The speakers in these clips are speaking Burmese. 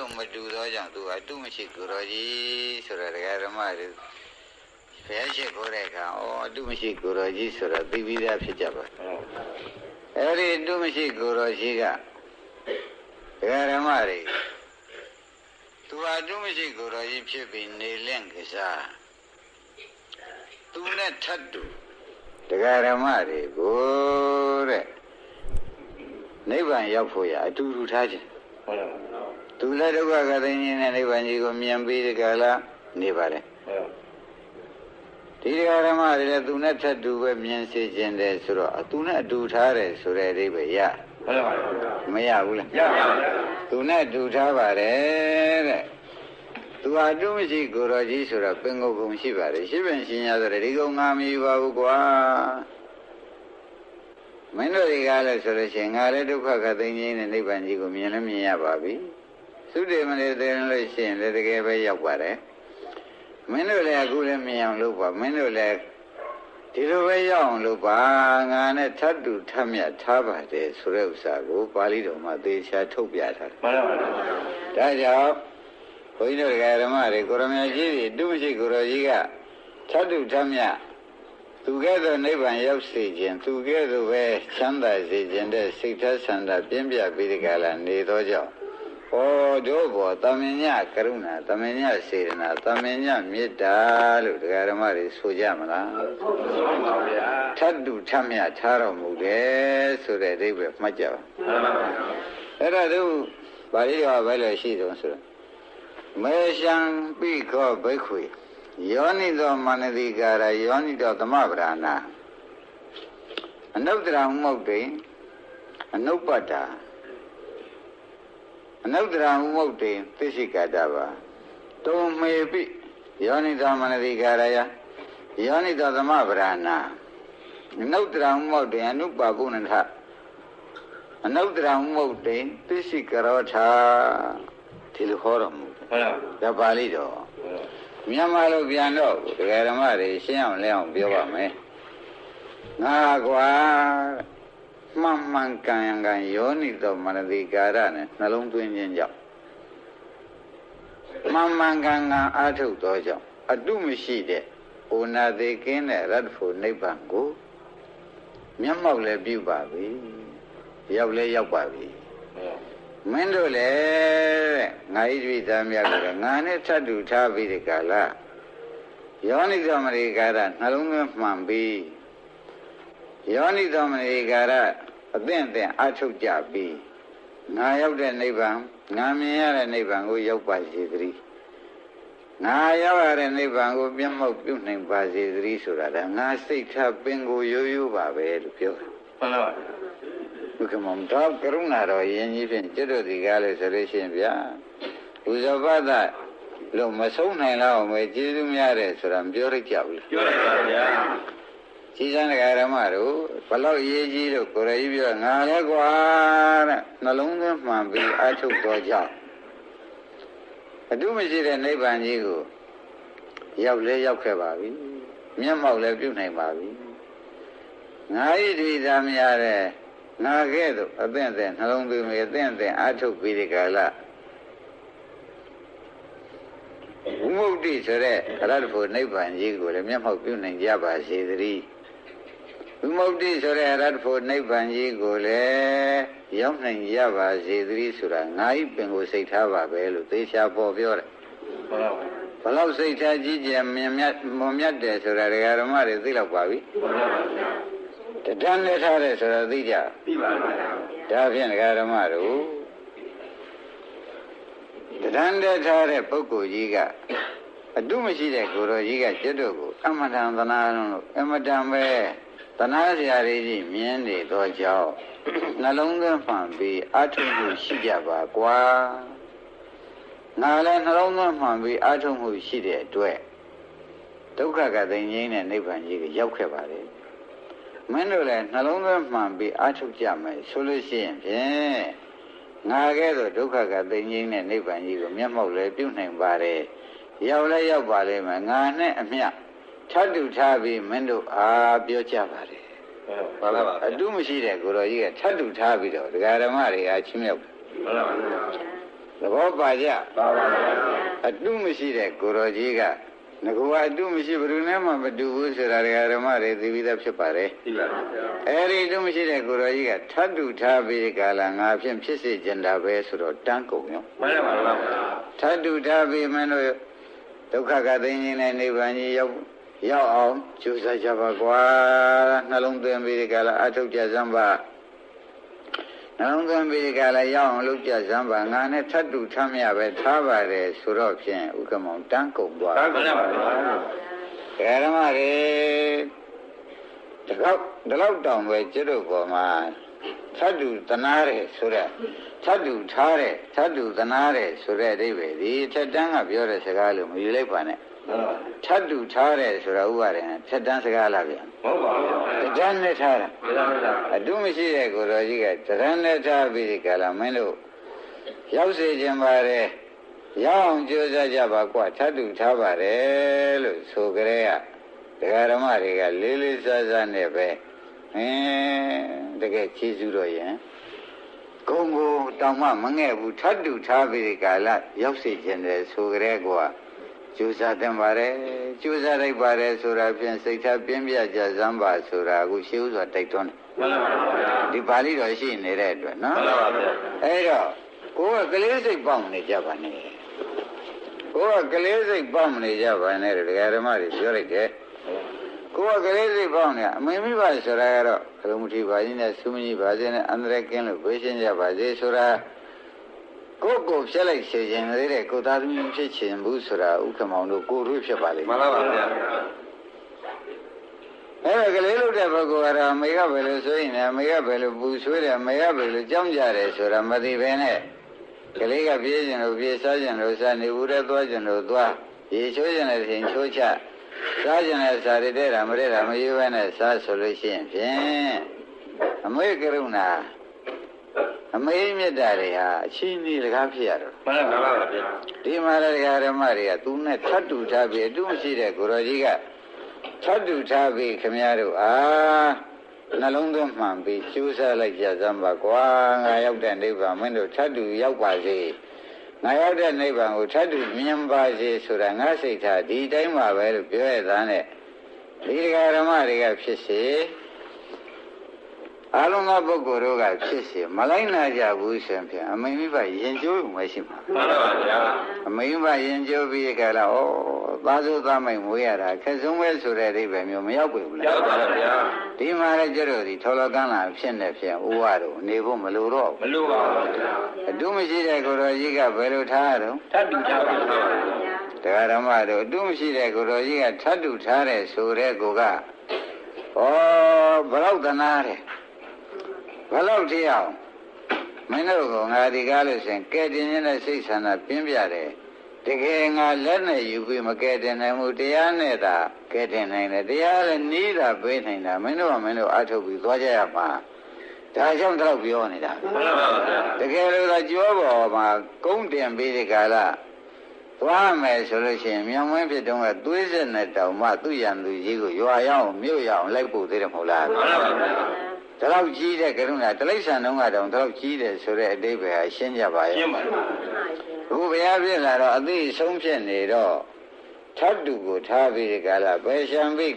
လိုမတူသောကြောင့်သူအတုမရှိကိုရောကြီးဆိုတော့တရားဓမ္မတွေဘုရားရှိခိုးတဲ့အခါအတုမရှိကိုရောကြီးဆိုတော့သိပြီးသားဖြစ်ကြပါအဲ့ဒီအတုမရှိကိုရောကြီးကတရားဓမ္မတွေသူအတုမရှိကိုရောကြီးဖြစ်ပြီးနေလင့်ကစားသူနဲ့ထပ်တူတရားဓမ္မတွေကိုတဲ့နိဗ္ဗာန်ရောက်ဖို့ရအတူတူထားခြင်းသူလည်းဒုက္ခကသိဉ္ဇင်းနဲ့နိဗ္ဗာန်ကြီးကိုမြင်ပြီးဒီကလာနေပါတယ်ဒီတရားဓမ္မတွေလည်းသူနဲ့ထပ်တူပဲမြင်စေခြင်းတယ်ဆိုတော့သူနဲ့အတူထားတယ်ဆိုတဲ့အဓိပ္ပာယ်ရမရဘူးလားရပါဘူးသူနဲ့အတူထားပါတယ်တဲ့သူဟာအတုမရှိကိုရောကြီးဆိုတော့ပင်ကိုယ်ကုံရှိပါတယ်ရှိပင်ရှင်ရဆိုတဲ့ဒီကုံငါမယူပါဘူးကွာမင်းတို့တွေကလည်းဆိုလို့ရှိရင်ငါလည်းဒုက္ခကသိဉ္ဇင်းနဲ့နိဗ္ဗာန်ကြီးကိုမြင်လည်းမြင်ရပါပြီသုတေမလေးသိလို့ရှိရင်လည်းတကယ်ပဲရောက်ပါတယ်မင်းတို့လည်းအခုလည်းမြင်အောင်လုပ်ပါမင်းတို့လည်းဒီလိုပဲရောက်အောင်လုပ်ပါငါနဲ့ထပ်တူထပ်မြတ်ထားပါတယ်ဆိုတဲ့ဥစ္စာကိုပါဠိတော်မှာသေချာထုတ်ပြထားတယ်မှန်ပါပါဒါကြောင့်ဘုန်းကြီးတို့ဓမ္မတွေကိုရမကြီးတွေတုမရှိကိုရောကြီးကထပ်တူထပ်မြတ်သူကဲ့သို့နိဗ္ဗာန်ရောက်စေခြင်းသူကဲ့သို့ပဲချမ်းသာစေခြင်းတဲ့စိတ်သက်ဆန္ဒပြင်းပြပြီးဒီကလာနေသောကြောင့်ဟောတို့ဘောသမင်ညကရုဏာသမင်ညစေတနာသမင်ညမေတ္တာလို့ဓမ္မတွေဆိုကြမလားဆိုပါဗျာထပ်တူထပ်မြတ်ထားတော်မူတယ်ဆိုတဲ့အဓိပ္ပာယ်မှတ်ကြပါအဲ့ဒါတို့ဗာလိတော်ဘယ်လိုရှိတုံးဆိုတော့မေရှံပိခောဘိက္ခွေယောနိသောမနတိကာရယောနိသောသမဗရာဏအနုတ္တရမုတ်တိအနုပ္ပတ္တာအနုတ္တရမုတ်တိသိရှိကတပါတုံမေပိယောနိသောမနတိကာရယောနိသောသမဗရာဏအနုတ္တရမုတ်တိအနုပ္ပကုဏထအနုတ္တရမုတ်တိသိရှိကရောထာဒီလိုခေါ်တော်မူဟုတ်လားဒါပါဠိတော်မြန်မာလိုပြန်တော့တရားဓမ္မတွေရှင်းအောင်လဲအောင်ပြောပါမယ်ငါကွာမှန်မှန်ကန်ကန်ယောနိသောမနတိကာရနဲ့နှလုံးသွင်းခြင်းကြောင့်မှန်မှန်ကန်ကန်အာထုတ်သောကြောင့်အတုမရှိတဲ့ဩနာသေးကင်းတဲ့ရတ္တဖို့နိဗ္ဗာန်ကိုမျက်မှောက်လည်းပြုပါပြီရောက်လည်းရောက်ပါပြီမင်းတို့လည်းငါဤတွေ့သားများကငါနဲ့ထပ်တူထားပြီးဒီကလာယောနိသောမရိကာရနှလုံးသွင်းမှန်ပြီးယောနိသောမရိကာရအသင့်အထုတ်ကြပြီးငါရောက်တဲ့နိဗ္ဗာန်ငါမြင်ရတဲ့နိဗ္ဗာန်ကိုရောက်ပါစေသတည်းငါရောက်ရတဲ့နိဗ္ဗာန်ကိုမျက်မှောက်ပြုနိုင်ပါစေသတည်းဆိုတာကငါစိတ်ထားပင်ကိုရိုးရိုးပါပဲလို့ပြောတာမှန်ပါပါဘုကမောင်တော့ကရုဏာတော်ယဉ်ကြီးဖြင့်ကျွတ်တို့ဒီကားလို့ဆိုလို့ရှိရင်ဗျာဥဇဘဒလို့မဆုံးနိုင်လောက်ပဲကျေးဇူးများတယ်ဆိုတာမပြောရကြဘူးပြောရပါဗျာကြီးစံဓမ္မတို့ဘလောက်ရေးကြီးလို့ကိုယ်ရည်ပြောငါလဲကွာတဲ့နှလုံးသွင်းမှန်ပြီးအထုတ်တော်ကြောင့်အတုမရှိတဲ့နိဗ္ဗာန်ကြီးကိုရောက်လဲရောက်ခဲ့ပါပြီမျက်မှောက်လည်းပြုနိုင်ပါပြီငါဤဒီသားများတဲ့ငါကဲ့သို့အသင့်နှလုံးသွင်းပြီးအသင့်အာထုတ်ပြီးဒီကလာဝိမု ക്തി ဆိုတဲ့ရတ္တဖို့နိဗ္ဗာန်ကြီးကိုလည်းမျက်မှောက်ပြုနိုင်ကြပါစေသတည်းဝိမု ക്തി ဆိုတဲ့ရတ္တဖို့နိဗ္ဗာန်ကြီးကိုလည်းရောက်နိုင်ကြပါစေသတည်းဆိုတာငါဤပင်ကိုစိတ်ထားပါပဲလို့သေချာပေါ်ပြောတယ်ဘလောက်စိတ်ထားကြီးကျယ်မြတ်မွန်မြတ်တယ်ဆိုတာဓမ္မတွေသိလောက်ပါပြီတဏှနဲ့ထားတယ်ဆိုတော့သိကြသိပါပါဒါဖြင့်ဓမ္မတို့တဏှနဲ့ထားတဲ့ပုဂ္ဂိုလ်ကြီးကအတုမရှိတဲ့ကိုယ်တော်ကြီးကကျွတ်တို့ကိုအမတန်သနာလို့အမတန်ပဲသနာစရာကြီးမြင်နေသောကြောင့်နှလုံးသွင်းမှန်ပြီးအထုမှုရှိကြပါကွာငါလည်းနှလုံးသွင်းမှန်ပြီးအထုမှုရှိတဲ့အတွက်ဒုက္ခကသိဉ္ဇင်းနဲ့နိဗ္ဗာန်ကြီးကိုရောက်ခဲ့ပါလေမင်းတို့လည်းနှလုံးသွင်းမှန်ပြီးအထုတ်ကြမယ်ဆိုလို့ရှိရင်ဖြင့်ငါကဲ့သို့ဒုက္ခကသိဉ္ဇင်းနဲ့နိဗ္ဗာန်ကြီးကိုမျက်မှောက်လည်းပြုနိုင်ပါတယ်ရောက်လည်းရောက်ပါလိမ့်မယ်ငါနဲ့အမျှထပ်တူထားပြီးမင်းတို့အားပြောကြပါတယ်ဟုတ်ပါပါအတုမရှိတဲ့ကိုယ်တော်ကြီးကထပ်တူထားပြီးတော့ဒကာဓမ္မတွေအားချင်းမြောက်တယ်ဟုတ်ပါပါ ဘောပါကြအတုမရှိတဲ့ကိုရောကြီးကငါကအတုမရှိဘယ်သူနဲ့မှမတူဘူးဆိုတာဓမ္မတွေသိပြီးသားဖြစ်ပါတယ်သိပါပါဗျာအဲဒီအတုမရှိတဲ့ကိုရောကြီးကထပ်တူထားပြီးကာလငါဖြင့်ဖြစ်စေချင်တာပဲဆိုတော့တန်းကုန်ရောမှန်ပါပါထပ်တူထားပြီးမင်းတို့ဒုက္ခကသိင်းခြင်းနဲ့နိဗ္ဗာန်ကြီးရောက်အောင်ကြိုးစားကြပါကွာနှလုံးသွင်းပြီးကာလအထုတ်ကြစမ်းပါနှလုံးသွင်းပြီးကာလရောက်အောင်လုပ်ကြစမ်းပါငါနဲ့ထပ်တူထမ်းမြပဲထားပါတယ်ဆိုတော့ဖြင့်ဥက္ကမောင်တန်းကုန်သွားပါဗျာဓမ္မတွေဒီလောက်တောင်ပဲကျွတ်တို့ပေါ်မှာထပ်တူသနာတယ်ဆိုတော့ထပ်တူထားတယ်ထပ်တူသနာတယ်ဆိုတဲ့အဓိပ္ပာယ်ဒီထက်တန်းကပြောတဲ့စကားလို့မယူလိုက်ပါနဲ့ထပ်တူထားတယ်ဆိုတာဥပါရင်ထက်တန်းစကားလားဗျာမဟုတ်ပါဘူးတန်းနဲ့ထားတာအတုမရှိတဲ့ကိုယ်တော်ကြီးကတန်းနဲ့ထားပြီးဒီကလာမင်းတို့ရောက်စေခြင်းပါတယ်ရောက်အောင်ကြိုးစားကြပါကွာထပ်တူထားပါတယ်လို့ဆိုကြတဲ့ကဒကာဓမ္မတွေကလေးလေးစားစားနဲ့ပဲတကယ်ကျေးဇူးတော်ရင်ကိုယ်ကိုတောင်မှမငဲ့ဘူးထပ်တူထားပြီးဒီကလာရောက်စေခြင်းတယ်ဆိုကြတဲ့ကွာကျူစားတင်ပါတယ်ကျူစားလိုက်ပါတယ်ဆိုတာဖြင့်စိတ်ထားပြင်းပြကြစမ်းပါဆိုတာအခုရှေးဥစွာတိုက်တွန်းတယ်မှန်ပါဗျာဒီပါဠိတော်ရှိနေတဲ့အတွက်နော်မှန်ပါဗျာအဲ့တော့ကိုယ်ကကလေးစိတ်ပေါက်နေကြပါနဲ့ကိုယ်ကကလေးစိတ်ပေါက်နေကြပါနဲ့ဒကာဓမ္မတွေပြောလိုက်တယ်ကိုယ်ကကလေးစိတ်ပေါက်နေအမေမိဘဆိုတာကတော့ခလုံးမထီပါခြင်းနဲ့သုမကြီးပါခြင်းနဲ့အန္တရာယ်ကင်းလို့ဝေးရှင်းကြပါစေဆိုတာကိုဖြတ်လိုက်စေခြင်းလေးတဲ့ကိုသားသမီးဖြစ်ခြင်းဘူးဆိုတာဥက္ကမောင်တို့ကိုတို့ဖြစ်ပါလိမ့်မယ်မှန်ပါဗျာအဲ့ဒါကလေးလို့တဲ့ပုဂ္ဂိုလ်ကတော့အမေကဘယ်လိုဆိုရင်လည်းအမေကဘယ်လိုပူဆွေးတယ်အမေကဘယ်လိုကြောင်းကြတယ်ဆိုတာမသိဘဲနဲ့ကလေးကပြေးခြင်းလို့ပြေးစားခြင်းလို့စားနေဘူးတဲ့သွားခြင်းလို့သွားရေချိုးခြင်းလည်းဖြင့်ချိုးချစားခြင်းလည်းစားရတဲ့တာမတဲ့တာမရွေးဘဲနဲ့စားဆိုလို့ရှိရင်ဖြင့်အမေကရုဏာအမေမြတ်တာတွေဟာအချင်းကြီးတကားဖြစ်ရတော့မှန်ပါပါဗျာဒီမှာလည်းဓမ္မတွေကသူနဲ့ထပ်တူထားပြီးအတူမရှိတဲ့ကိုရောကြီးကထပ်တူထားပြီးခမရတို့နှလုံးသွင်းမှန်ပြီးကျူးစားလိုက်ကြစမ်းပါကွာငါရောက်တဲ့နိဗ္ဗာန်မင်းတို့ထပ်တူရောက်ပါစေငါရောက်တဲ့နိဗ္ဗာန်ကိုထပ်တူမြင်ပါစေဆိုတာငါစိတ်ထားဒီတိုင်းပါပဲလို့ပြောရတဲ့နဲ့ဒီဓမ္မတွေကဖြစ်စေအလုံးစုံပုဂ္ဂိုလ်တို့ကဖြစ်စေမလိုက်နာကြဘူးဆိုရင်အမိမိဘရင်ကျိုးမရှိမှာမှန်ပါဗျာအမိမိဘရင်ကျိုးပြီးကြလားဩသားစိုးသားမိန်မွေးရတာခက်ဆုံးပဲဆိုတဲ့အဓိပ္ပာယ်မျိုးမရောက်ဘူးလားရောက်ပါဗျာဒီမှာလည်းကျတော့ဒီထော်လကန်းလာဖြစ်နေဖြင့်ဥဝါတို့နေဖို့မလိုတော့ဘူးမလိုပါဘူးဗျာအတုမရှိတဲ့ကိုယ်တော်ကြီးကဘယ်လိုထားရတော့ထပ်တူထားပါဗျာတရားဓမ္မတို့အတုမရှိတဲ့ကိုယ်တော်ကြီးကထပ်တူထားတဲ့ဆိုတဲ့ကိုကဩဘလောက်တနာတယ်ဘလောက်ထိအောင်မင်းတို့ကငါဒီကားလို့ရှင်ကဲတင်နေတဲ့စိတ်ဆန္ဒပြင်းပြတယ်တကယ်ငါလက်နဲ့ယူပြီးမကဲတင်နိုင်ဘူးတရားနဲ့သာကဲတင်နိုင်တယ်တရားလည်းနီးတာပေးနိုင်တာမင်းတို့အထုတ်ပြီးသွားကြရမှာဒါကြောင့်တော့ပြောနေတာတကယ်လို့သာကြောပေါ်မှာကုန်းတင်ပြီးဒီကာလသွားမယ်ဆိုလို့ရှိရင်မြောင်ဝင်းဖြစ်တုန်းကသွေးစစ်နဲ့တောင်မှသူ့ရန်သူကြီးကိုရွာရောက်မြို့ရောက်လိုက်ပို့သေးတယ်မဟုတ်လားဒါတော့ကြီးတဲ့ကရုဏာတိရစ္ဆာန်တုန်းကတော့ဒါတော့ကြီးတယ်ဆိုတဲ့အဓိပ္ပာယ်ဟာရှင်းကြပါရဲ့ရှင်းပါဘူးဘုရားပြည့်လာတော့အသိဆုံးဖြစ်နေတော့ထပ်တူကိုထားပြီးဒီကလာပဲရှံပြီး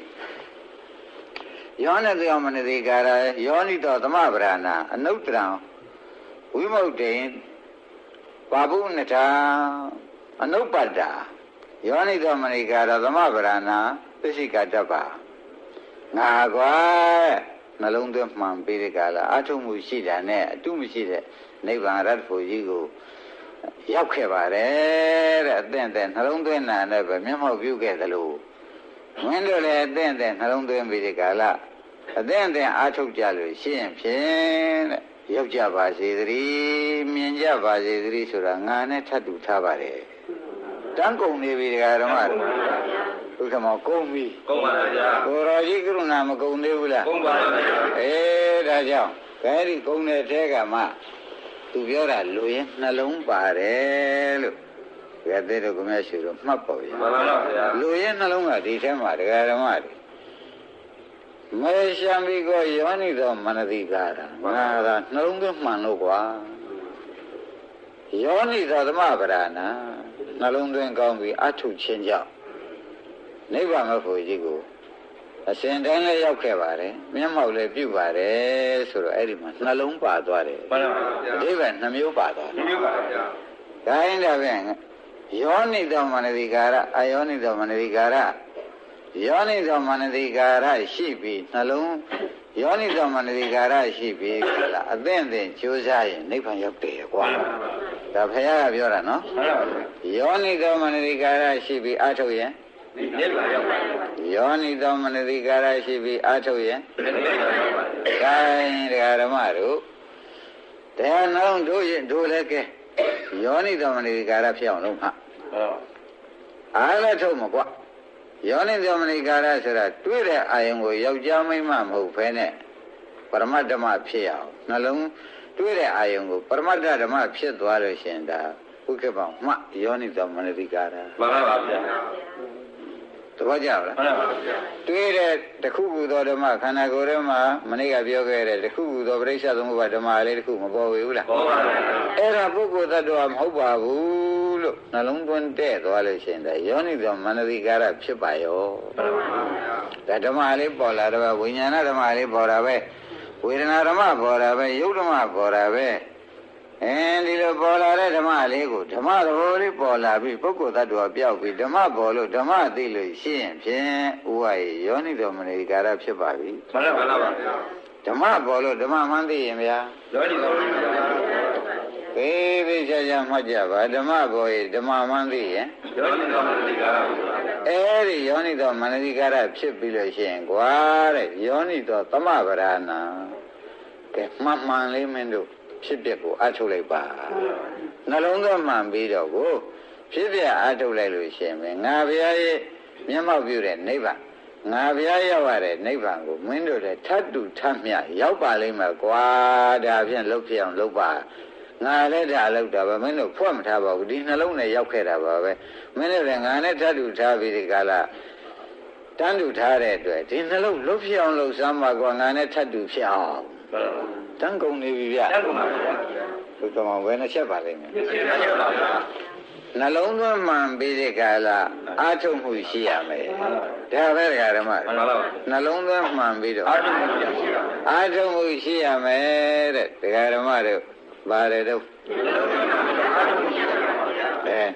ယောနသေယမနတိကာရယောနိတောသမဗရဏအနုတ္တရံဝိမု ക്തേ ပါပုဏ္ဏအနုပ္ပတ္တာယောနိတောမနိကာရသမဗရဏသစ္စိကတ္တပငါကွာနှလုံးသွင်းမှန်ပြီးဒီကလာအထုံမှုရှိတာနဲ့အတုမရှိတဲ့နိဗ္ဗာန်ရတ္တဖို့ကြီးကိုရောက်ခဲ့ပါတယ်တဲ့အသင့်တဲ့နှလုံးသွင်းတာနဲ့ပဲမျက်မှောက်ပြုခဲ့သလိုမင်းတို့လည်းအသင့်တဲ့နှလုံးသွင်းပြီးဒီကလာအသင့်တဲ့အားထုတ်ကြလို့ရှိရင်ဖြင့်တဲ့ရောက်ကြပါစေသတည်းမြင်ကြပါစေသတည်းဆိုတာငါနဲ့ထပ်တူထားပါတယ်တန်းကုန်နေပြီဓမ္မတို့ဥက္ကမောကုန်ပြီကုန်ပါဗျာကိုရောကြီးကရုဏာမကုန်သေးဘူးလားကုန်ပါဗျာဒါကြောင့်ခဲဒီကုန်တဲ့ထဲကမှသူပြောတာလူရင်နှလုံးပါတယ်လို့ဘယ်တဲ့တို့ကမရှိတော့မှတ်ပေါ့ဗျာမှန်ပါဗျာလူရင်နှလုံးကဒီထဲမှာဓမ္မတွေမေရှံဘိကောယောနိသောမနတိကာရငါသာနှလုံးသွင်းမှန်လို့ကွာ ယောနိသောသမဗရာဏနှလုံးသွင်းကောင်းပြီးအထုချင်းကြောင့်နိဗ္ဗာန်မဖို့ကြီးကိုအစဉ်တိုင်းလည်းရောက်ခဲ့ပါတယ်မျက်မှောက်လည်းပြုပါတယ်ဆိုတော့အဲ့ဒီမှာနှလုံးပါသွားတယ်မှန်ပါဗျာအဓိပ္ပာယ်နှမျိုးပါသွားတယ်နှမျိုးပါဗျာဒါရင်ဒါဖြင့်ယောနိသောမနတိကာရအယောနိသောမနတိကာရယောနိသောမနတိကာရရှိပြီးနှလုံးယောနိသောမနတိကာရရှိပြီးလားအသင့်အသင့်ကြိုးစားရင်နိဗ္ဗာန်ရောက်တယ်ကွာဒါဘုရားကပြောတာနော်ယောနိသောမနတိကာရရှိပြီးအထုတ်ရင်နိဗ္ဗာန်ရောက်ပါယောနိသောမနတိကာရရှိပြီးအထုတ်ရင်နိဗ္ဗာန်ရောက်ပါဒါဓမ္မတို့တရားနှလုံးတို့ရင်တို့လည်းကဲယောနိသောမနတိကာရဖြစ်အောင်လုပ်မှာအားလည်းထုတ်မှာကွာယောနိသောမနတိကာရဆိုတာတွေ့တဲ့အာယုံကိုယောက်ျားမိန်းမမဟုတ်ဘဲနဲ့ပရမတ္တမဖြစ်အောင်နှလုံးတွေ့တဲ့အာယုံကိုပရမတ္တဓမ္မဖြစ်သွားလို့ရှင်ဒါဥက္ကပမှယောနိသောမနတိကာရမှန်ပါဗျာတပည့်ကြလားမှန်ပါဗျာတွေ့တဲ့တခုခုသောဓမ္မခန္ဓာကိုယ်ထဲမှာမနေ့ကပြောခဲ့တဲ့တခုခုသောပြိဿသမုပ္ပါဓမ္မလေးတခုမပေါ်ဘူးလားပေါ်ပါဗျာအဲ့ဒါပုဂ္ဂိုလ်သတ္တဝါမဟုတ်ပါဘူးလို့နှလုံးသွင်းတဲ့သွားလို့ရှိရင်ဒါယောနိသောမနတိကာရဖြစ်ပါရောမှန်ပါဗျာဒါဓမ္မလေးပေါ်လာတော့ဝိညာဏဓမ္မလေးပေါ်တာပဲဝေဒနာဓမ္မပေါ်တာပဲယုတ်ဓမ္မပေါ်တာပဲဒီလိုပေါ်လာတဲ့ဓမ္မလေးကိုဓမ္မသဘောလေးပေါ်လာပြီးပုဂ္ဂိုလ်သတ္တဝါပြောက်ပြီးဓမ္မပေါ်လို့ဓမ္မသိလို့ရှိရင်ဖြင့်ဥဝါယေယောနိသောမနတိကာရဖြစ်ပါပြီမှန်ပါဗျာဓမ္မပေါ်လို့ဓမ္မမှန်သိရင်ဗျာယောနိသောမနတိကာရသေချာမှတ်ကြပါဓမ္မပေါ်ရင်ဓမ္မမှန်သိရင်ယောနိသောမနတိကာရအဲဒီယောနိသောမနတိကာရဖြစ်ပြီးလို့ရှိရင်ကွာတဲ့ယောနိသောသမဗရာဏကဲမှန်လေးမင်းတို့ဖြစ်ပြကိုအထုတ်လိုက်ပါနှလုံးသွင်းမှန်ပြီးတော့ကိုဖြစ်ပြအထုတ်လိုက်လို့ရှိရင်ငါဘုရားရဲ့မျက်မှောက်ပြုတဲ့နိဗ္ဗာန်ငါဘုရားရောက်ရတဲ့နိဗ္ဗာန်ကိုမင်းတို့လည်းထပ်တူထပ်မြရောက်ပါလိမ့်မယ်ကွာဒါဖြင့်လှုပ်ဖြစ်အောင်လှုပ်ပါငါလည်းဒါလှုပ်တာပဲမင်းတို့ဖွက်မထားပါဘူးဒီနှလုံးနဲ့ရောက်ခဲ့တာပါပဲမင်းတို့လည်းငါနဲ့ထပ်တူထားပြီးဒီကလာတန်းတူထားတဲ့အတွက်ဒီနှလုံးလှုပ်ဖြစ်အောင်လှုပ်စမ်းပါကွာငါနဲ့ထပ်တူဖြစ်အောင်တန်းကုန်နေပြီဗျတန်းကုန်ပါဗျာဘုရားဝယ်နှစ်ချက်ပါလိမ့်မယ်နှလုံးသွင်းမှန်ပြီးတဲ့ကာလအာထုတ်မှုရှိရမယ်ဒါပဲဓမ္မနှလုံးသွင်းမှန်ပြီးတော့အာထုတ်မှုရှိရမယ်တဲ့ဓမ္မတို့ပါတယ်တော့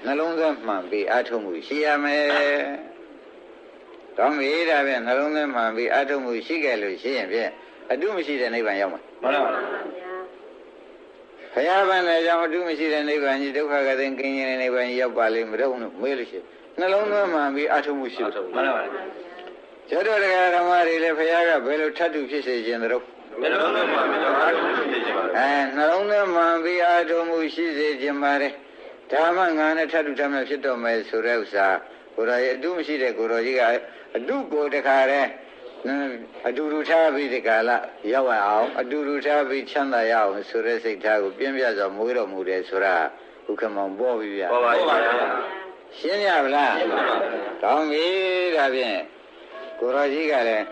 နှလုံးသွင်းမှန်ပြီးအာထုတ်မှုရှိရမယ်ကောင်းပြီဒါဖြင့်နှလုံးသွင်းမှန်ပြီးအာထုတ်မှုရှိခဲ့လို့ရှိရင်ဖြင့်အတုမရှိတဲ့နိဗ္ဗာန်ရောက်မှာမှန်ပါပါဘုရားဗန်လည်းကြောင့်အတုမရှိတဲ့နိဗ္ဗာန်ကြီးဒုက္ခကသိကင်းခြင်းတဲ့နိဗဗ္ဗာန်ကြီးရောက်ပါလိမ့်မတော့လို့မေးလို့ရှိရင်နှလုံးသွင်းမှန်ပြီးအထုမှုရှိတယ်မှန်ပါပါကျတော့တရားဓမ္မတွေလည်းဘုရားကဘယ်လိုထပ်တူဖြစ်စေခြင်းတို့နှလုံးသွင်းမှန်ပြီးအထုမှုရှိစေခြင်းပါနှလုံးသွင်းမှန်ပြီးအထုမှုရှိစေခြင်းပါတယ်ဒါမှငါနဲ့ထပ်တူထပ်မြဖြစ်တော့မယ်ဆိုတဲ့ဥစ္စာကိုယ်တော်ရဲ့အတုမရှိတဲ့ကိုယ်တော်ကြီးကအတုကိုတခါတည်းအတူတူထားပြီးဒီကာလရောက်အောင်အတူတူထားပြီးချမ်းသာရအောင်ဆိုတဲ့စိတ်ထားကိုပြင်းပြစွာမွေးတော်မူတယ်ဆိုတာဘုခမောင်ပေါ်ပြီဗျာပေါ်ပါဗျာရှင်းရပါလားကောင်းပြီဒါဖြင့်ကိုရောကြီးကလည်း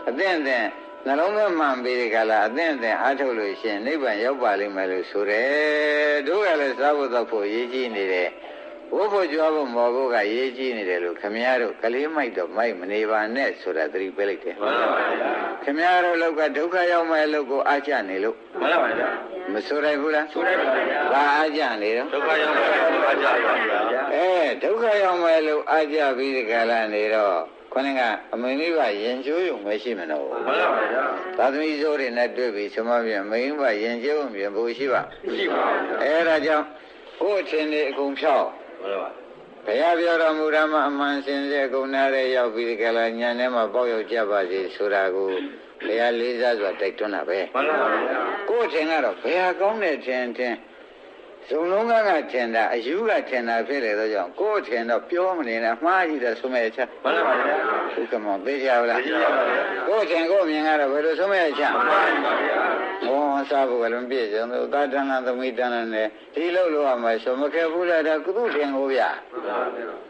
အသင့်အသင့်နှလုံးသွင်းမှန်ပြီးဒီကာလအသင့်အသင့်အားထုတ်လို့ရှိရင်နိဗ္ဗာန်ရောက်ပါလိမ့်မယ်လို့ဆိုတယ်တို့ကလည်းစားဖို့တော့ဖို့ရည်ကြီးနေတယ်ဘိုးဖို့ကြွားဖို့မော်ဖို့ကရေးကြီးနေတယ်လို့ခမည်းတော်ကလေးမိုက်တော့မိုက်မနေပါနဲ့ဆိုတာသတိပေးလိုက်တယ်မှန်ပါဗျာခမည်းတော်လောက်ကဒုက္ခရောက်မဲ့လို့ကိုအားကျနေလို့မှန်ပါဗျာမဆိုရဘူးလားဆိုရပါဗျာဘာအားကျနေတော့ဒုက္ခရောက်မဲ့လို့အားကျပါဗျာဒုက္ခရောက်မဲ့လို့အားကျပြီးဒီကလာနေတော့ခொနကအမေမိဘရင်ကျိုးရုံမရှိမလို့မှန်ပါဗျာသာသမီစိုးတွေနဲ့တွေ့ပြီးသမပြမိဘရင်ကျိုးရုံပြင်ဖို့ရှိပါရှိပါအဲ့ဒါကြောင့်ဟိုအချင်းတွေအကုန်ဖြောက်ဘုရားပြောတော်မူတာမှအမှန်စင်စေအကုန်နားရဲရောက်ပြီးကြလားညာထဲမှာပေါက်ရောက်ကြပါစေဆိုတာကိုဘုရားလေးစားစွာတိုက်တွန်းတာပဲမှန်ပါဗျာကိုယ်ထင်ကတော့ဘယ်ဟာကောင်းတဲ့ထင်ဇုံလုံးကထင်တာအယူကထင်တာဖြစ်တယ်ဆိုကြောင့်ကိုယ်ထင်တော့ပြောမနေနဲ့အမှားကြီးတယ်ဆိုမဲ့ချက်မှန်ပါဗျာဘုကမောသိကြပါလားသိပါပါဗျာကိုယ်ထင်ကိုယ်မြင်ကတော့ဘယ်လိုဆိုမဲ့ချက်မှန်ပါဗျာဘောစားဖို့ကလည်းပြည့်စုံလို့သာတဏ္ဍသမီးတဏ္ဍနဲ့ဒီလို့လို့ရမှာဆိုမခဲ့ဘူးလားဒါကုသထင်ကိုဗျာ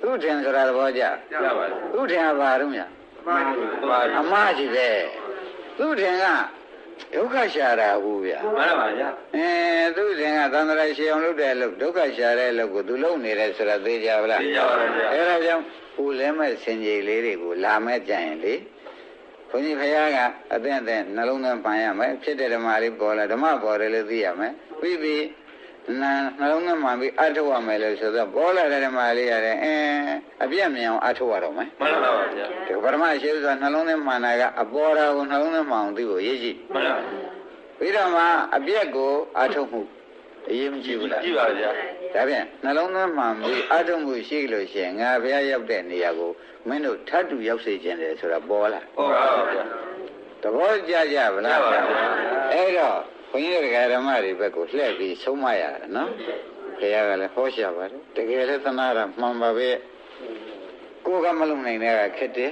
သူထင်ဆိုတာသဘောကျပါသူထင်ကဘာတော့ညာအမှားကြီးပဲသူထင်က ဒုက္ခရှာတာဘူးဗျာမှန်ပါဗျာသူစဉ်ကသန္တရာရှေအောင်လုပ်တဲ့အလုပ်ဒုက္ခရှာတဲ့အလုပ်ကိုသူလုပ်နေတယ်ဆိုတာသိကြပါလားသိကြပါဗျာအဲ့ဒါကြောင့်ဦးလဲမဲ့စင်ကြီးလေးတွေကိုလာမဲ့ကြရင်လေဘုန်းကြီးဖခင်ကအသင့်နှလုံးသွင်းပန်ရမယ်ဖြစ်တဲ့ဓမ္မလေးပေါ်လာဓမ္မပေါ်တယ်လို့သိရမယ်ပြီးနှလုံးသွင်းမှန်ပြီးအထုတ်ရမယ်လို့ဆိုတော့ပေါ်လာတဲ့ဓမ္မလေးရတယ်အပြည့်မြင်အောင်အထုတ်ရတော့မယ်မှန်ပါဗျာဒီပရမရှိဆိုနှလုံးသွင်းမှန်တာကအပေါ်တာကိုနှလုံးသွင်းမှန်အောင်သိဖို့ရည်ရှိမှန်ပါပြီးတော့မှအပြည့်ကိုအထုတ်မှုအရေးမကြီးဘူးလားကြီးပါဗျာဒါဖြင့်နှလုံးသွင်းမှန်ပြီးအထုတ်မှုရှိလို့ရှိရင်ငါဘုရားရောက်တဲ့နေရာကိုမင်းတို့ထပ်တူရောက်စေခြင်းတယ်ဆိုတာပေါ်လာဟုတ်ပါဗျာသဘောကျကြဗလားအဲ့တော့ဘုန်းကြီးဓမ္မတွေဘက်ကိုလှည့်ပြီးဆုံးမရတယ်နော်ဘုရားကလည်းဟောရှာပါတယ်တကယ်လည်းသနာတာမှန်ပါပဲကိုယ်ကမလုံနိုင်တဲ့ကခက်တယ်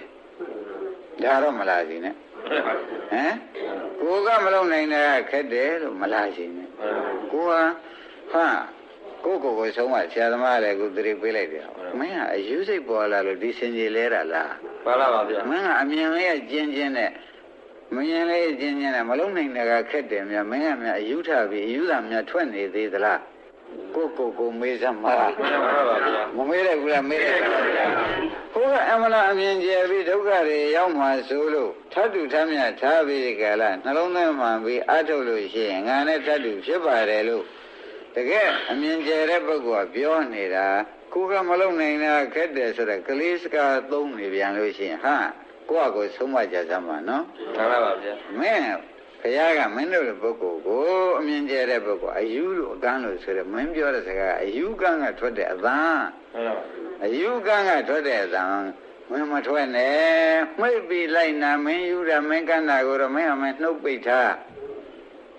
ဒါတော့မလားစီနဲ့ကိုယ်ကမလုံနိုင်တဲ့ကခက်တယ်လို့မလားစီနဲ့ကိုယ်ကကိုဆုံးမဆရာသမားလည်းကိုသတိပေးလိုက်တယ်မင်းကအယူစိတ်ပေါ်လာလို့ဒီစင်ကြီးလဲတာလားမှန်ပါဗျာမင်းကအမြင်လေးကျင်းနဲ့မမြင်လေးကျင်းနဲ့မလုံနိုင်တဲ့ကခက်တယ်များမင်းကများအယူထပြီးအယူသာများထွက်နေသေးသလားကိုမေးစမ်းပါမမေးရဘူးလားမေးတယ်ဟိုကအမလားအမြင်ကျပြီးဒုက္ခတွေရောက်မှဆိုလို့ထပ်တူထမ်းမြထားပြီးကြလားနှလုံးသွင်းမှပြီးအထုတ်လို့ရှိရင်ငါနဲ့ထပ်တူဖြစ်ပါတယ်လို့တကယ်အမြင်ကျတဲ့ပုဂ္ဂိုလ်ကပြောနေတာကိုကမလုံနိုင်တာခက်တယ်ဆိုတော့ကလေးစကားသုံးနေပြန်လို့ရှိရင်ကိုယ့်အကိုဆုံးမကြစမ်းပါနော်မှန်ပါဗျာမင်းဘုရားကမင်းတို့ပုဂ္ဂိုလ်ကိုအမြင်ကျတဲ့ပုဂ္ဂိုလ်အယူလို့အကန်းလို့ဆိုတော့မင်းပြောတဲ့စကားအယူကန်းကထွက်တဲ့အသံအယူကန်းကထွက်တဲ့အသံမင်းမထွက်နဲ့မှိတ်ပြီးလိုက်နာမင်းယူတာမင်းကန်းတာကိုတော့မင်းအမနှုတ်ပိတ်ထား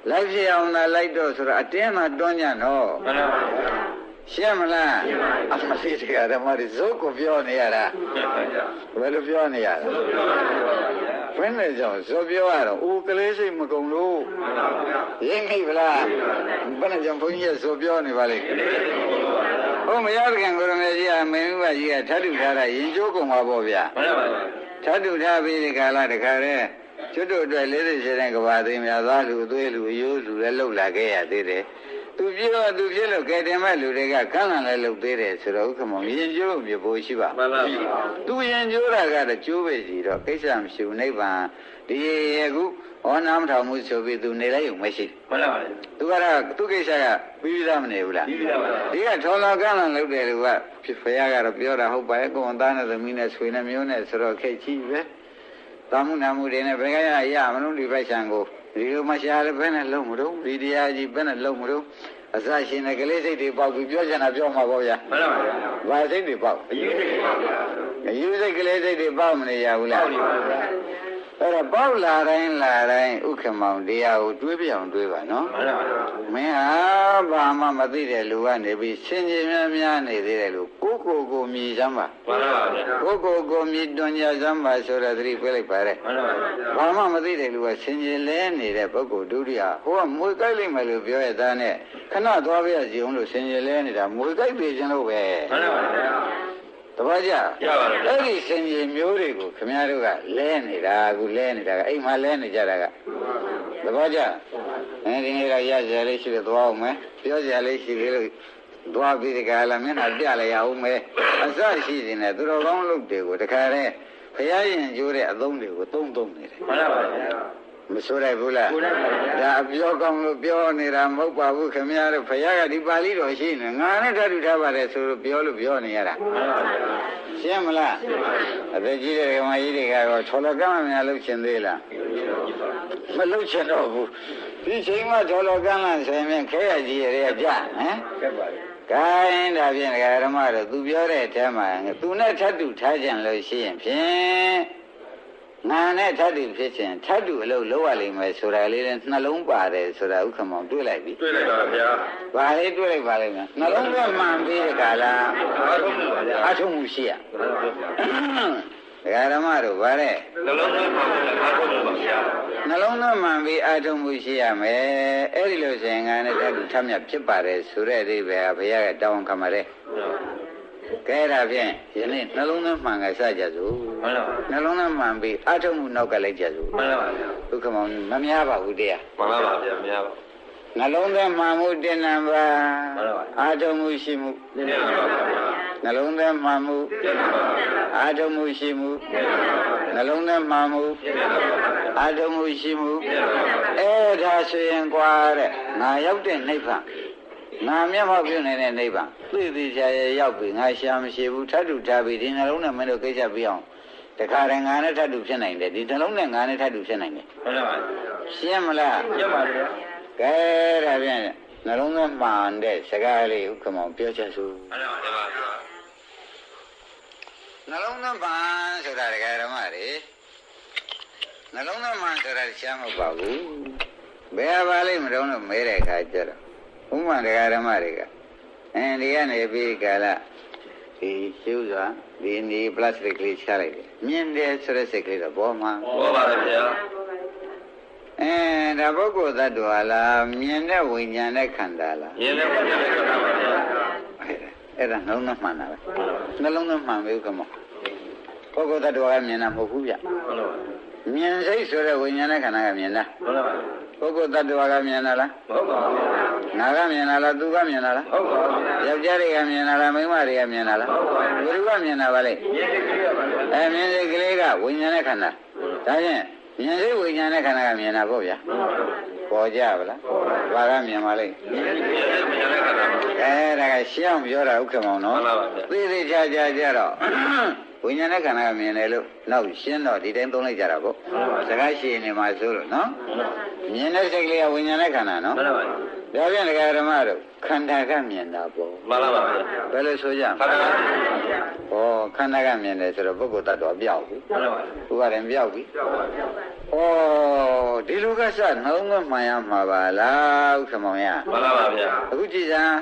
လိုက်ပြအောင်လားလိုက်တော့ဆိုတော့အတင်းမှတွန်းညံ့တော့မှန်ပါဗျာရှင်းမလားအမလေးတရားဓမ္မတွေဇုတ်ကိုပြောနေရတာဘယ်လိုပြောနေရလဲဘယ်နဲ့ကြောင့်ဇောပြောရတော့ဦးကလေးစိတ်မကုန်လို့ရင်းမိဗလားဘယ်နဲ့ကြောင့်ဘုန်းကြီးဇောပြောနေပါလိမ့်ဟုတ်မရတဲ့ကံကိုရမေကြီးကမင်းမကြီးကထပ်တူထားတာရင်ကျိုးကုန်ပါပေါ့ဗျာထပ်တူထားပြီးဒီကာလတခါတည်းကျွတ်တို့အတွက်40တဲ့ကဘာသိများသွားလူအသွေးလူအယိုးလူလည်းလှုပ်လာခဲ့ရသေးတယ်သူဖြစ်လို့ကဲတင်မဲ့လူတွေကခန်းလန်လည်းလှုပ်သေးတယ်ဆိုတော့ဥက္ကမောင်ရင်ကျိုးမြေဖို့ရှိပါမှန်ပါသူရင်ကျိုးတာကတော့ကျိုးပဲစီတော့ကိစ္စမရှိဘူးနိဗ္ဗာန်ဒီအခုဟောနာမထောင်မှုဆိုပြီးသူနေလိုက်ုံမရှိမှန်ပါသူကတော့သူကိစ္စကပြီးသားမနေဘူးလားပြီးသားပါဒီကထော်လာကန်းလန်လှုပ်တယ်လူကဖခင်ကတော့ပြောတာဟုတ်ပါရဲ့ကိုယ်သားနဲ့သမီးနဲ့ဆွေနဲ့မျိုးနဲ့ဆိုတော့ခိတ်ကြီးပဲသာမှုနာမှုတွေနဲ့ဘယ်ကရမလို့ဒီပိုက်ဆံကိုဒီလိုမရှာလည်းဘယ်နဲ့လုံးမလို့ဒီတရားကြီးဘယ်နဲ့လုံးမလို့အစရှင်တဲ့ကလေးစိတ်တွေပေါက်ပြီးပြောချင်တာပြောမှာပေါ့ဗျာမှန်ပါဗျာဘာစိတ်တွေပေါက်အယူစိတ်တွေပေါက်ဗျာအယူစိတ်ကလေးစိတ်တွေပေါက်မနေရဘူးလားပေါက်နေပါဗျာအဲ့တော့ပေါက်လာတိုင်းဥက္ကမောင်တရားကိုတွေးပြအောင်တွေးပါနော်မှန်ပါဗျာမင်းဟာဘာမှမသိတဲ့လူကနေပြီးစင်ကြင်များနေသေးတယ်လို့ကိုမြည်စမ်းပါမှန်ပါဗျာကိုမြည်တွင်ကြစမ်းပါဆိုတော့သတိပေးလိုက်ပါတဲ့မှန်ပါဗျာဘာမှမသိတဲ့လူကစင်ကြင်လဲနေတဲ့ပုဂ္ဂိုလ်ဒုတိယဟိုကမွေကြိုက်လိုက်မယ်လို့ပြောရတဲ့နဲ့ခဏသွားပြရစီအောင်လို့စင်ကြင်လဲနေတာမွေကြိုက်ပြေခြင်းလို့ပဲမှန်ပါဗျာတပည့်ကြရပါတယ်အဲ့ဒီစင်ကြီးမျိုးတွေကိုခင်ဗျားတို့ကလဲနေတာအခုလဲနေတာကအိမ်မှာလဲနေကြတာကတပည့်ကြဒီနေ့ကရကြလေးရှိတယ်သွားအောင်မယ်ပြောကြလေးရှိသေးလို့သွားပြီးဒီကလာမျက်နှာပြလိုက်ရအောင်မယ်အစရှိနေတယ်သူတော်ကောင်းလုပ်တွေကိုတခါတည်းဘုရားရင်ကျိုးတဲ့အသုံးတွေကိုသုံးနေတယ်မှန်ပါဗျာမဆိုရဘူးလားဒါအပြောကောင်းလို့ပြောနေတာမဟုတ်ပါဘူးခင်ဗျားတို့ဘုရားကဒီပါဠိတော်ရှိနေငါနဲ့ဓာတ်တူထားပါတယ်ဆိုလို့ပြောနေရတာရှင်းမလားအသက်ကြီးတဲ့ကမကြီးတွေကတော့ထော်လကမ်းများလှုပ်ရှင်သေးလားမလှုပ်ရှင်တော့ဘူးဒီချိန်မှာထော်လကမ်းလာဆိုရင်ခဲရကြီးရဲကြဟမ်ကဲပါကိုင်းဒါဖြင့်ဓမ္မတော့သူပြောတဲ့အထက်မှာသူနဲ့ထပ်တူထားကြလို့ရှိရင်ဖြင့်ငါနဲ့ထပ်တူဖြစ်ခြင်းထပ်တူအလုပ်လုပ်ရလိမ့်မယ်ဆိုတာလေးနဲ့နှလုံးပါတယ်ဆိုတာဥက္ကမောင်တွေးလိုက်ပြီတွေးလိုက်ပါဗျာဘာလေးတွေးလိုက်ပါလိမ့်မယ်နှလုံးကမှန်ပြီးတဲ့ကာလအထုံးမှုရှိရဓမ္မတို့ဗါတဲ့နှလုံးသွင်းမှန်ပြီးအထုံးမှုပါဗျာနှလုံးသွင်းမှန်ပြီးအထုံးမှုရှိရမယ်အဲ့ဒီလိုဆိုရင်ငါနဲ့ထပ်တူထပ်မြတ်ဖြစ်ပါတယ်ဆိုတဲ့အိဗယ်ဘုရားကတောင်းခံပါတယ် ကဲဒါဖြင့်ယနေ့နှလုံးသွင်းမှန်ကစကြစို့ မှန်ပါ နှလုံးသွင်းမှန်ပြီးအထုံမှုနောက်ကလိုက်ကြစို့ မှန်ပါဗျာ ဒုက္ခမောင်မများပါဘူးတရား မှန်ပါဗျာမရပါ နှလုံးသွင်းမှန်မှုတင်နံပါ မှန်ပါ အာထုံမှုရှိမှု ဘူးတင်ပါပါဗျာ နှလုံးသွင်းမှန်မှု တင်ပါပါ အာထုံမှုရှိမှု တင်ပါပါ နှလုံးသွင်းမှန်မှု တင်ပါပါဗျာ အာထုံမှုရှိမှု တင်ပါပါ အဲ့ဒါဆိုရင်ကွာတဲ့ငါရောက်တဲ့နိဗ္ဗာန်ငါမျက်မှောက်ပြုနေတဲ့နိဗ္ဗာန်သိသိချာချာရောက်ပြီငါရှာမရှိဘူးထပ်တူထားပြီဒီနှလုံးနဲ့မင်းတို့ကိစ္စပြအောင်တခါတည်းငါနဲ့ထပ်တူဖြစ်နိုင်တယ်ဒီနှလုံးနဲ့ငါနဲ့ထပ်တူဖြစ်နိုင်တယ် မှန်ပါ ရှင်းမလား ရပါဗျာ ကဲဒါဖြင့်နှလုံးသွင်းမှန်တဲ့စကားလေးဥက္ကမောင်ပြောချက်စို့ မှန်ပါဗျာ နှလုံးသွင်းမှန်ဆိုတာဒကာဓမ္မတွေနှလုံးသွင်းမှန်ဆိုတာရှားမဟုတ်ပါဘူးဘယ်ပါလိမ့်မတော့လို့မဲတဲ့အခါကျတော့ဥပမာဒကာဓမ္မတွေကဒီကနေပြီးကာလဒီရှုစွာဒီနေပလတ်စတစ်ကလေးချလိုက်တယ်မြင်တယ်ဆိုတဲ့စိတ်ကလေးတော့ဘောမှာ ဘောပါဗျာ ဒါပုဂ္ဂိုလ်သတ္တဝါလားမြင်တဲ့ဝိညာဉ်နဲ့ခန္ဓာလား မြင်တဲ့ဘုရားလည်းပါဗျာ အဲ့ဒါနှလုံးသွင်းမှန်တာပဲနှလုံးသွင်းမှန်ပြီဥက္ကမောပုဂ္ဂိုလ်သတ္တဝါကမြင်တာမဟုတ်ဘူးဗျ မှန်ပါ မြင်စိတ်ဆိုတဲ့ဝိညာဉ်နဲ့ခန္ဓာကမြင်တာ မှန်ပါ ပုဂ္ဂိုလ်သတ္တဝါကမြင်တာလား ဟုတ်ပါဗျာ ငါကမြင်တာလားသူကမြင်တာလား ဟုတ်ပါဗျာ ယောက်ျားတွေကမြင်တာလားမိန်းမတွေကမြင်တာလားဘယ်သူကမြင်တာပါလဲ မြင်တဲ့ကြည့်ရပါဗျာ မြင်စိတ်ကလေးကဝိညာဉ်နဲ့ခန္ဓာဒါဖြင့်မြင်စိတ်ဝိညာဉ်နဲ့ခန္ဓာကမြင်တာပေါ့ဗျာပေါ်ကြပါလားဘာကမြင်ပါလိမ့် မြင်တဲ့ဘုရားလည်းခန္ဓာပါ ဒါကရှင်းအောင်ပြောတာဥက္ကမောင်နော်သိသိချာချာကြတော့ဝိညာဉ်နဲ့ခန္ဓာကမြင်တယ်လို့နောက်ရှင်းတော့ဒီတိုင်းသုံးလိုက်ကြတာပေါ့စကားရှိနေမှာဆိုလို့နော်မြင်တဲ့စိတ်ကလေးကဝိညာဉ်နဲ့ခန္ဓာနော် မှန်ပါ ဒါပြန်ဒကာဓမ္မတို့ခန္ဓာကမြင်တာပေါ့ မှန်ပါဗျာ ဘယ်လိုဆိုကြမ ခန္ဓာ လဲဟောခန္ဓာကမြင်တယ်ဆိုတော့ပုဂ္ဂိုလ်တ attva ပြောက်ပြီ မှန်ပါ သူကလည်းပြောက်ပြီဟောဒီလူကစနှလုံးသွင်းမှန်ရမှာပါလားဥက္ကမောင်ရ မှန်ပါဗျာ အခုကြည့်စမ်း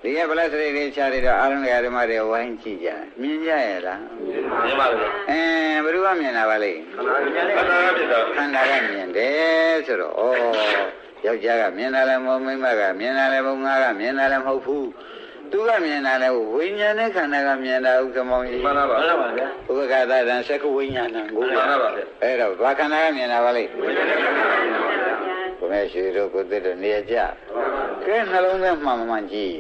ဒီကဗလစရိတ်လေးချရတော့အာရုံဓမ္မတွေဝိုင်းကြည့်ကြမြင်ကြရဲ့လား မြင်ပါဗျာ ဘယ်သူကမြင်တာပါလဲ ခန္ဓာကဖြစ်တာ ခန္ဓာကမြင်တယ်ဆိုတော့ဩယောက်ျားကမြင်တာလည်းမဟုတ်မိန်းမကမြင်တာလည်းမဟုတ်ငါကမြင်တာလည်းမဟုတ်ဘူးသူကမြင်တာလည်းဝိညာဉ်နဲ့ခန္ဓာကမြင်တာဥက္ကမောင်ကြီး မှန်ပါဗျာ ဥပက္ခသတံသက္ကဝိညာဏံကို မှန်ပါဗျာ အဲ့တော့ဘာခန္ဓာကမြင်တာပါလဲ ဝိညာဉ်နဲ့ခန္ဓာပါဗျာ ဘုရားရှိတို့ကိုသိတို့နေကြကဲနှလုံးသားမှန်မှန်ကြည့်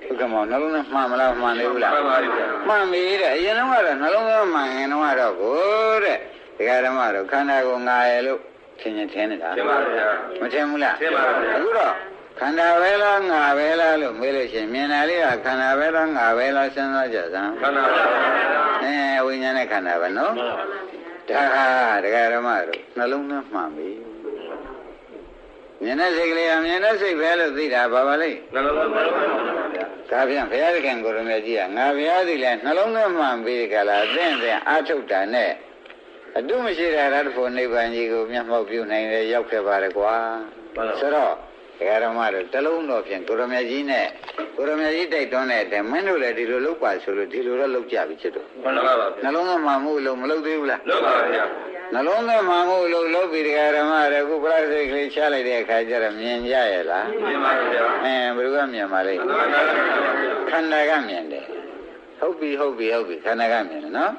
ဥက္ကမောင်နှလုံးသားမှန်မလားမှန်လေဘူးလား မှန်ပါဗျာ မှန်ပြီတဲ့အရင်တော့ကတော့နှလုံးသားမှန်ရင်တော့ကိုတဲ့ဒကာဓမ္မတို့ခန္ဓာကိုငါရလို့ထင်ရင်ထင်နေတာ ထင်ပါဗျာ မထင်ဘူးလား ထင်ပါဗျာ အခုတော့ခန္ဓာပဲလားငါပဲလားလို့မေးလို့ရှိရင်မြင်တာလေးကခန္ဓာပဲလားငါပဲလားစဉ်းစားကြစမ်း ခန္ဓာပါဗျာ ဝိညာဉ်နဲ့ခန္ဓာပဲနော်ဒါဟာဒကာဓမ္မတို့နှလုံးသားမှန်ပြီမြင်တဲ့စိတ်ကလေးကမြင်တဲ့စိတ်ပဲလို့သိတာဘာပါလဲ နှလုံးသားမှန်ပါဗျာ ဒါပြန်ဘုရားသခင်ကိုရမေကြီးကငါဘုရားသည်လဲနှလုံးသားမှန်ပြီးကြလားအသင့်အာထုတ်တာနဲ့အတုမရှိတဲ့ရတ္တဖို့နိဗ္ဗာန်ကြီးကိုမျက်မှောက်ပြုနိုင်တယ်ရောက်ခဲ့ပါရကွာဆိုတော့ဒကာဓမ္မတို့တလုံးတော်ဖြင့်ကိုရမေကြီးနဲ့ကိုရမေကြီးတိုက်တွန်းတဲ့အတိုင်းမင်းတို့လည်းဒီလိုလုပ်ပါဆိုလို့ဒီလိုတော့လုပ်ကြပြီချစ်တို့ မှန်ပါဗျာ နှလုံးသားမှန်မှုလို့မလုပ်သေးဘူးလား လုပ်ပါဗျာ နှလုံးသားမှန်မှုလို့လုပ်ပြီးဒကာဓမ္မတို့ခုပရိသေကလေးချလိုက်တဲ့အခါကျတော့မြင်ကြရဲ့လား မြင်ပါဗျာ ဘယ်သူကမြင်ပါလိမ့် ခန္ဓာကမြင်တယ်ဟုတ်ပြီခန္ဓာကမြင်တယ်နော်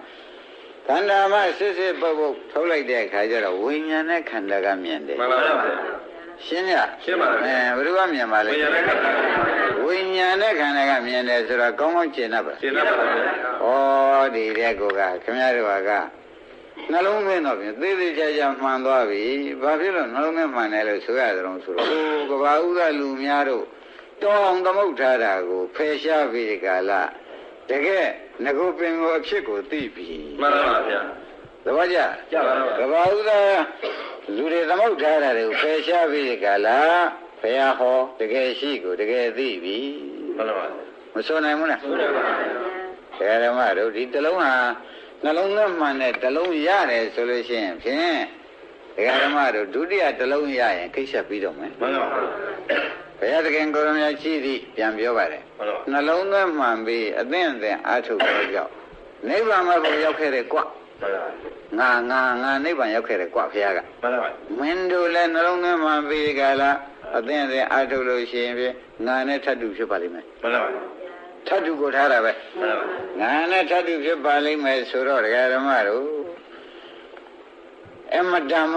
ခန္ဓာမှာစစ်စစ်ပုတ်ပုတ်ထုတ်လိုက်တဲ့အခါကျတော့ဝိညာဉ်နဲ့ခန္ဓာကမြင်တယ် မှန်ပါဗျာ ရှင်းရ ရှင်းပါဗျာ ဘယ်သူကမြင်ပါလိမ့် ဝိညာဉ်နဲ့ခန္ဓာ ဝိညာဉ်နဲ့ခန္ဓာကမြင်တယ်ဆိုတော့ကောင်းကောင်းရှင်းတတ်ပါ ရှင်းပါဗျာ ဩဒီတဲ့ကောကခင်ဗျားတို့ကနှလုံးသွင်းတော့ပြင်သေးသေးချာချာမှန်သွားပြီဘာဖြစ်လို့နှလုံးသွင်းမှန်တယ်လို့ဆိုရကြတော့ဆိုတော့ကဘာဥဒလူများတို့တောင်းသမုတ်ထားတာကိုဖယ်ရှားပြီးဒီကလာတကယ်ငကိုပင်ကိုအဖြစ်ကိုသိပြီ မှန်ပါဗျာ သဘောကျ ကြပါဗျာ ကဘာဥဒလူတွေသမုတ်ထားတာတွေကိုဖယ်ရှားပြီးဒီကလာဘုရားဟောတကယ်ရှိကိုတကယ်သိပြီ မှန်ပါဗျာ မဆိုနိုင်ဘူးလား ဟုတ်တယ်ပါဗျာ ဓမ္မတို့ဒီတလုံးဟာနှလုံးသားမှန်တဲ့တလုံးရတယ်ဆိုလို့ရှိရင်ဖြင့်ဓမ္မတို့ဒုတိယတလုံးရရင်ခိတ်ဆက်ပြီးတော့မယ် မှန်ပါဗျာ ဘုရားသခင်ကိုရမကြီးသည်ပြန်ပြောပါတယ် မှန်ပါ နှလုံးသားမှန်ပြီးအသင့်အားထုတ်တော့ကြောက်နိဗ္ဗာန်မှာကိုရောက်ခဲ့တယ်ကွ မှန်ပါ ငါနိဗ္ဗာန်ရောက်ခဲ့တယ်ကွဘုရားက မှန်ပါ မင်းတို့လည်းနှလုံးသားမှန်ပြီးကြလားအသင့်အားထုတ်လို့ရှိရင်ဖြင့်ငါနဲ့ထပ်တူဖြစ်ပါလိမ့်မယ် မှန်ပါ ဒ ထပ်တူကိုထားတာပဲငါနဲ့ထပ်တူဖြစ်ပါလိမ့်မယ်ဆိုတော့ဒကာဓမ္မတို့အမတမ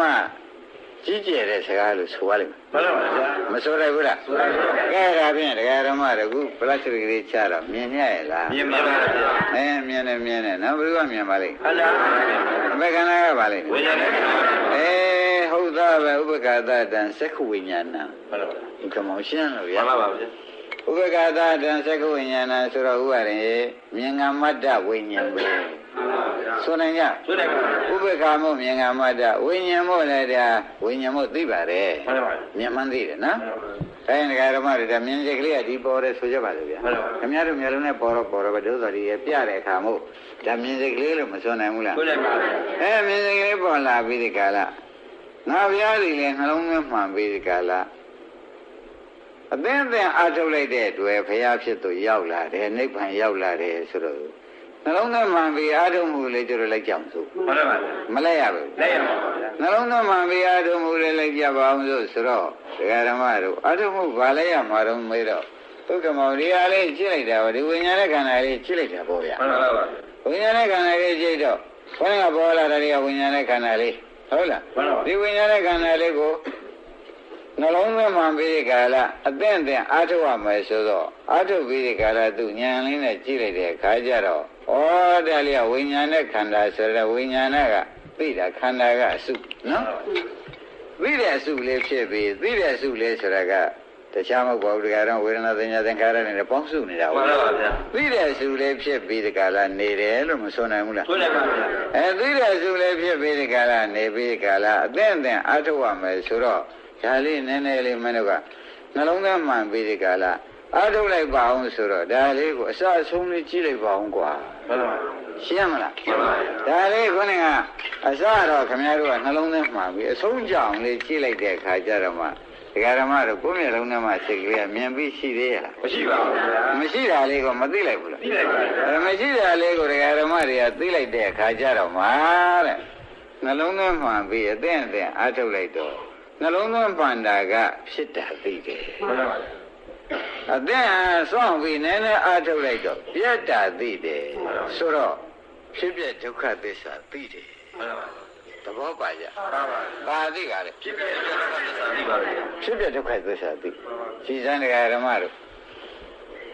ကြီးကျယ်တဲ့စကားလို့ဆိုရလိမ့်မယ်မှန်ပါဗျာမဆိုရဘူးလားကဲဒါဖြင့်ဒကာဓမ္မတို့ခုပလတ်စတစ်ကလေးချတော့မြင်ရရဲ့လားမြင်ပါပါဗျာမြင်တယ်နော်ဘယ်သူကမြင်ပါလိမ့်မှန်ပါအမေခန္ဓာကပါလိမ့်ဝိညာဉ်နဲ့ဟုတ်သားပဲဥပက္ခသတံစက္ခဝိညာဏမှန်ပါဗျာဒီကမောရှင်းလို့ဗျာမှန်ပါဗျာဥပက္ခသတံစက္ခဝိညာဏဆိုတော့ဥပါရင်မြင်ငါမတ္တဝိညာဉ်ပဲဆိုနိုင်ကြဆိုနိုင်ပါဥပက္ခမို့မြင်ငါမတ္တဝိညာဉ်မို့လည်းဒါဝိညာဉ်မို့သိပါတယ်မှန်ပါပါမြင်မှန်းသိတယ်နော်ဒါရင်ဒကာဓမ္မတွေဒါမြင်စိတ်ကလေးကဒီပေါ်တယ်ဆိုကြပါလို့ဗျာခင်ဗျားတို့မျိုးလုံးနဲ့ပေါ်တော့ပဲဒုစရည်ရပြတဲ့အခါမို့ဒါမြင်စိတ်ကလေးလို့မဆိုနိုင်ဘူးလားဆိုနိုင်ပါမြင်စိတ်ကလေးပေါ်လာပြီးဒီကာလငါဗျားတွေလည်းနှလုံးသွင်းမှန်ပြီးဒီကာလအသင်းအားထုတ်လိုက်တဲ့အတွက်ဘုရားဖြစ်သူရောက်လာတယ်နိဗ္ဗာန်ရောက်လာတယ်ဆိုတော့နှလုံးသွင်းမှန်ပြီးအားထုတ်မှုလေးကျတော့လိုက်ကြအောင်စို့မှန်ပါပါမလိုက်ရဘူးလိုက်ရပါပါနှလုံးသွင်းမှန်ပြီးအားထုတ်မှုလေးလိုက်ကြပါအောင်စို့ဆိုတော့ဒကာဓမ္မတို့အားထုတ်မှုဘာလိုက်ရမှာတော့မေးတော့သုက္ကမောဒီအားလေးကြည့်လိုက်တာပါဒီဝိညာဉ်ရဲ့ခန္ဓာလေးကြည့်လိုက်တာပေါ့ဗျာမှန်ပါပါဝိညာဉ်ရဲ့ခန္ဓာလေးကြည့်တော့ဘုရားပေါ်လာတဲ့ဝိညာဉ်ရဲ့ခန္ဓာလေးဟုတ်လားဒီဝိညာဉ်ရဲ့ခန္ဓာလေးကိုနှလုံးသွင်းမှန်ပြီးကာလအသင့်အားထုတ်ရမယ်ဆိုတော့အားထုတ်ပြီးကာလသူဉာဏ်လေးနဲ့ကြည့်လိုက်တဲ့အခါကျတော့ဩဒါလေးကဝိညာဉ်နဲ့ခန္ဓာဆိုတဲ့ဝိညာဏကသိတာခန္ဓာကအစုနော်သိတဲ့အစုလေးဖြစ်ပြီးသိတဲ့အစုလေးဆိုတာကတခြားမဟုတ်ပါဘူးဒီကတော့ဝေဒနာသင်ညာသင်္ခါရနဲ့ပေါင်းစုနေတာဟုတ်ပါဗျာသိတဲ့အစုလေးဖြစ်ပြီးဒီကာလနေတယ်လို့မဆိုနိုင်ဘူးလားဆိုနိုင်ပါဗျာသိတဲ့အစုလေးဖြစ်ပြီးဒီကာလနေပြီးကာလအသင့်အားထုတ်ရမယ်ဆိုတော့ဒါလေးနည်းနည်းလေးမင်းတို့ကနှလုံးသားမှန်ပြီးဒီကလာအားထုတ်လိုက်ပါအောင်ဆိုတော့ဒါလေးကိုအစအဆုံးလေးကြည့်လိုက်ပါအောင်ကွာဟုတ်ပါဘူးရှင်းမလားရှင်းပါပြီဒါလေးခေါင်းကအစတော့ခင်ဗျားတို့ကနှလုံးသားမှန်ပြီးအဆုံးကြောင်လေးကြည့်လိုက်တဲ့အခါကျတော့မှဒကာဓမ္မတို့ကိုယ်မျက်လုံးထဲမှာစိတ်ကလေးကမြင်ပြီးရှိသေးရလားမရှိပါဘူးဗျာမရှိတာလေးကိုမသိလိုက်ဘူးလားသိလိုက်ပါဘူးမရှိတာလေးကိုဒကာဓမ္မတွေကသိလိုက်တဲ့အခါကျတော့မှတဲ့နှလုံးသားမှန်ပြီးအသင့်အားထုတ်လိုက်တော့နှလုံးသွင်းပန္တာကဖြစ်တာသိတယ်မှန်ပါပါအသင်ဆွမ်းပြီးနည်းနည်းအားထုတ်လိုက်တော့ပြတ်တာသိတယ်ဆိုတော့ဖြစ်ပြဒုက္ခသစ္စာသိတယ်မှန်ပါပါသဘောပါကြမှန်ပါပါဘာသိကြလဲဖြစ်ပြဒုက္ခသစ္စာသိပါလေဖြစ်ပြဒုက္ခသစ္စာသိရှိစံတရားဓမ္မတို့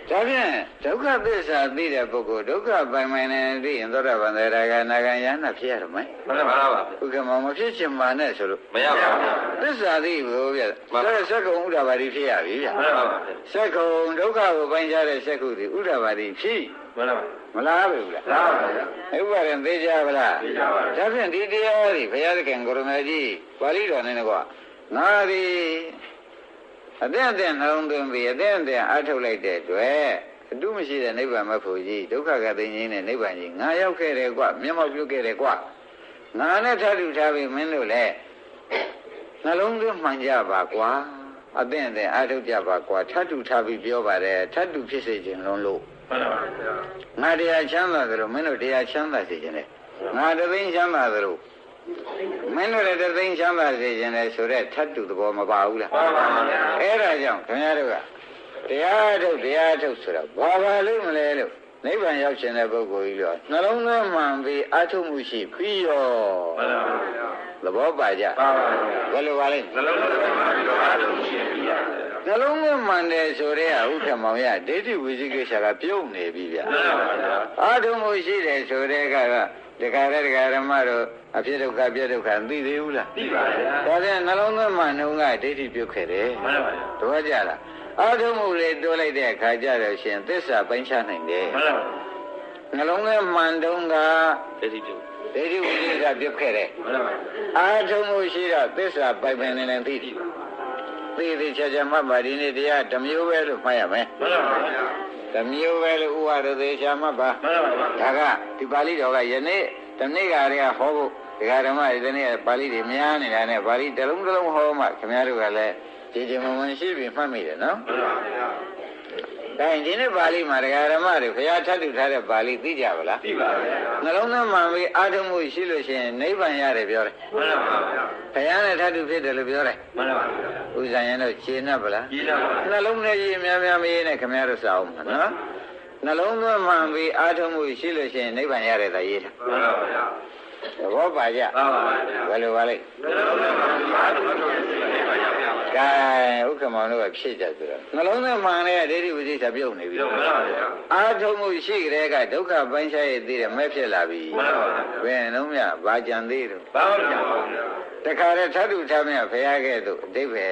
ဒါဖြင့်ဒုက္ခသစ္စာသိတဲ့ပုဂ္ဂိုလ်ဒုက္ခပိုင်ပိုင်နဲ့သိရင်သောတာပန်သရဂါနာဂံယန္နာဖြစ်ရမယ်မှန်ပါပါဘုရားမဖြစ်ချင်ပါနဲ့ဆိုလို့မရပါဘူးသစ္စာသိဘူးဗျာဒါစက္ကုံဥဒ္ဓဘာတိဖြစ်ရပြီဗျာမှန်ပါပါစက္ကုံဒုက္ခကိုပိုင်ကြတဲ့စက္ကုတိဥဒ္ဓဘာတိဖြစ်မှန်ပါပါမလားဘူးလားမှန်ပါပါဥပါရင်သိကြပါလားသိကြပါဒါဖြင့်ဒီတရားတွေဘုရားသခင်ကိုရမကြီးပါဠိတော်နဲ့ကွာငါသည်အသင့်နှလုံးသွင်းပြီးအသင့်အားထုတ်လိုက်တဲ့အတွက်အတုမရှိတဲ့နိဗ္ဗာန်မဖို့ကြီးဒုက္ခကသိငြိမ်းတဲ့နိဗ္ဗာန်ကြီးငါရောက်ခဲ့တယ်ကွမျက်မှောက်ပြုခဲ့တယ်ကွငါနဲ့ထပ်တူထားပြီးမင်းတို့လည်းနှလုံးသွင်းမှန်ကြပါကွာအသင့်အားထုတ်ကြပါကွာထပ်တူထားပြီးပြောပါတယ်ထပ်တူဖြစ်စေခြင်းလုံးလို့မှန်ပါပါငါတရားချမ်းသာသလိုမင်းတို့တရားချမ်းသာစေခြင်းလေငါတသိန်းချမ်းသာသလိုမင်းတို့လည်းတသိန်းချမ်းသာစေခြင်းလေဆိုတော့ထပ်တူသဘောမပါဘူးလားမှန်ပါပါအဲ့ဒါကြောင့်ခင်ဗျားတို့ကတရားထုတ်ဆိုတော့ဘာလို့မလဲလို့နိဗ္ဗာန်ရောက်ခြင်းတဲ့ပုဂ္ဂိုလ်ကြီးလို့နှလုံးသွင်းမှန်ပြီးအထုတ်မှုရှိပြီးရောမှန်ပါပါသဘောပါကြပါပါဘယ်လိုပါလဲနှလုံးသွင်းမှန်ပြီးတော့အထုတ်မှုရှိပြီးနှလုံးသွင်းမှန်တယ်ဆိုတဲ့ဥက္ကမောင်ရဒိဋ္ဌိဝိသိကိစ္စကပြုတ်နေပြီဗျာမှန်ပါပါအထုတ်မှုရှိတယ်ဆိုတဲ့ကဒကာဓမ္မတို့အဖြစ်ဒုက္ခပြဒုက္ခသိသေးဘူးလားသိပါပါဒါပြန်နှလုံးသွင်းမှန်နှုံကဒိဋ္ဌိပြုတ်ခဲ့တယ်မှန်ပါပါသဘောကျလားအာထုံမှုလေးတိုးလိုက်တဲ့အခါကျတော့ရှင်သစ္စာပိုင်းခြားနိုင်တယ်မှန်ပါဘူးနှလုံးထဲမှန်တုံးကဒိဋ္ဌိပြုတ်ဒိဋ္ဌိဝိသေကပြုတ်ခဲ့တယ်မှန်ပါဘူးအာထုံမှုရှိတော့သစ္စာပိုင်ပိုင်နေနေသိတယ်သိချာမှတ်ပါဒီနေ့တရားတစ်မျိုးပဲလို့မှတ်ရမယ်မှန်ပါဘူးတစ်မျိုးပဲလို့ဥပါဒသေချာမှတ်ပါမှန်ပါဘူးဒါကဒီပါဠိတော်ကယနေ့တနေ့ကတည်းကဟောဖို့ဒကာဓမ္မတွေဒီနေ့ပါဠိတွေများနေတာနဲ့ပါဠိတစ်လုံးတစ်လုံးဟောမှခင်ဗျားတို့ကလည်းဒီမဝင်ရှိပြီမှတ်မိတယ်နော်မှန်ပါဗျာဒါရင်ဒီနေ့ပါဠိမှာဒကာဓမ္မတွေဘုရားထပ်တူထားတဲ့ပါဠိသိကြပါလားသိပါဗျာနှလုံးသွင်းမှန်ပြီးအာထုံမှုရှိလို့ရှိရင်နိဗ္ဗာန်ရတယ်ပြောတယ်မှန်ပါဗျာဘုရားနဲ့ထပ်တူဖြစ်တယ်လို့ပြောတယ်မှန်ပါဗျာဥဇာယံတို့ရှင်း납ဗလားရှင်း납ပါနှလုံးနဲ့ရေးများမရေးနဲ့ခင်ဗျားတို့စအောင်နော် နှလုံးသွင်းမှန်ပြီးအားထုတ်မှုရှိလို့ရှိရင်နိဗ္ဗာန်ရတဲ့သာရေးတာ မှန်ပါဗျာ သဘောပါကြ မှန်ပါဗျာ ဘယ်လိုပါလဲ နှလုံးသွင်းမှအားထုတ်လို့ရှိရင်နိဗ္ဗာန်ရပါဗျာ ကဲဥက္ကမောင်တို့ကဖြစ်ကြဆိုတော့နှလုံးသွင်းမှန်တဲ့ဒိဋ္ဌိဝိသိကိစ္စပြုတ်နေပြီ မှန်ပါဗျာ အားထုတ်မှုရှိကြတဲ့ကဒုက္ခပိုင်းခြားရသေးတယ်မဲ့ဖြစ်လာပြီ မှန်ပါဗျာ ဘယ်နှလုံးမြဘာကြံသေးတော့ ဘာမှမပြောပါဘူးဗျာ တခါတည်းထပ်တူထပ်မြဘုရားကဲ့သို့အတိတ်ပဲ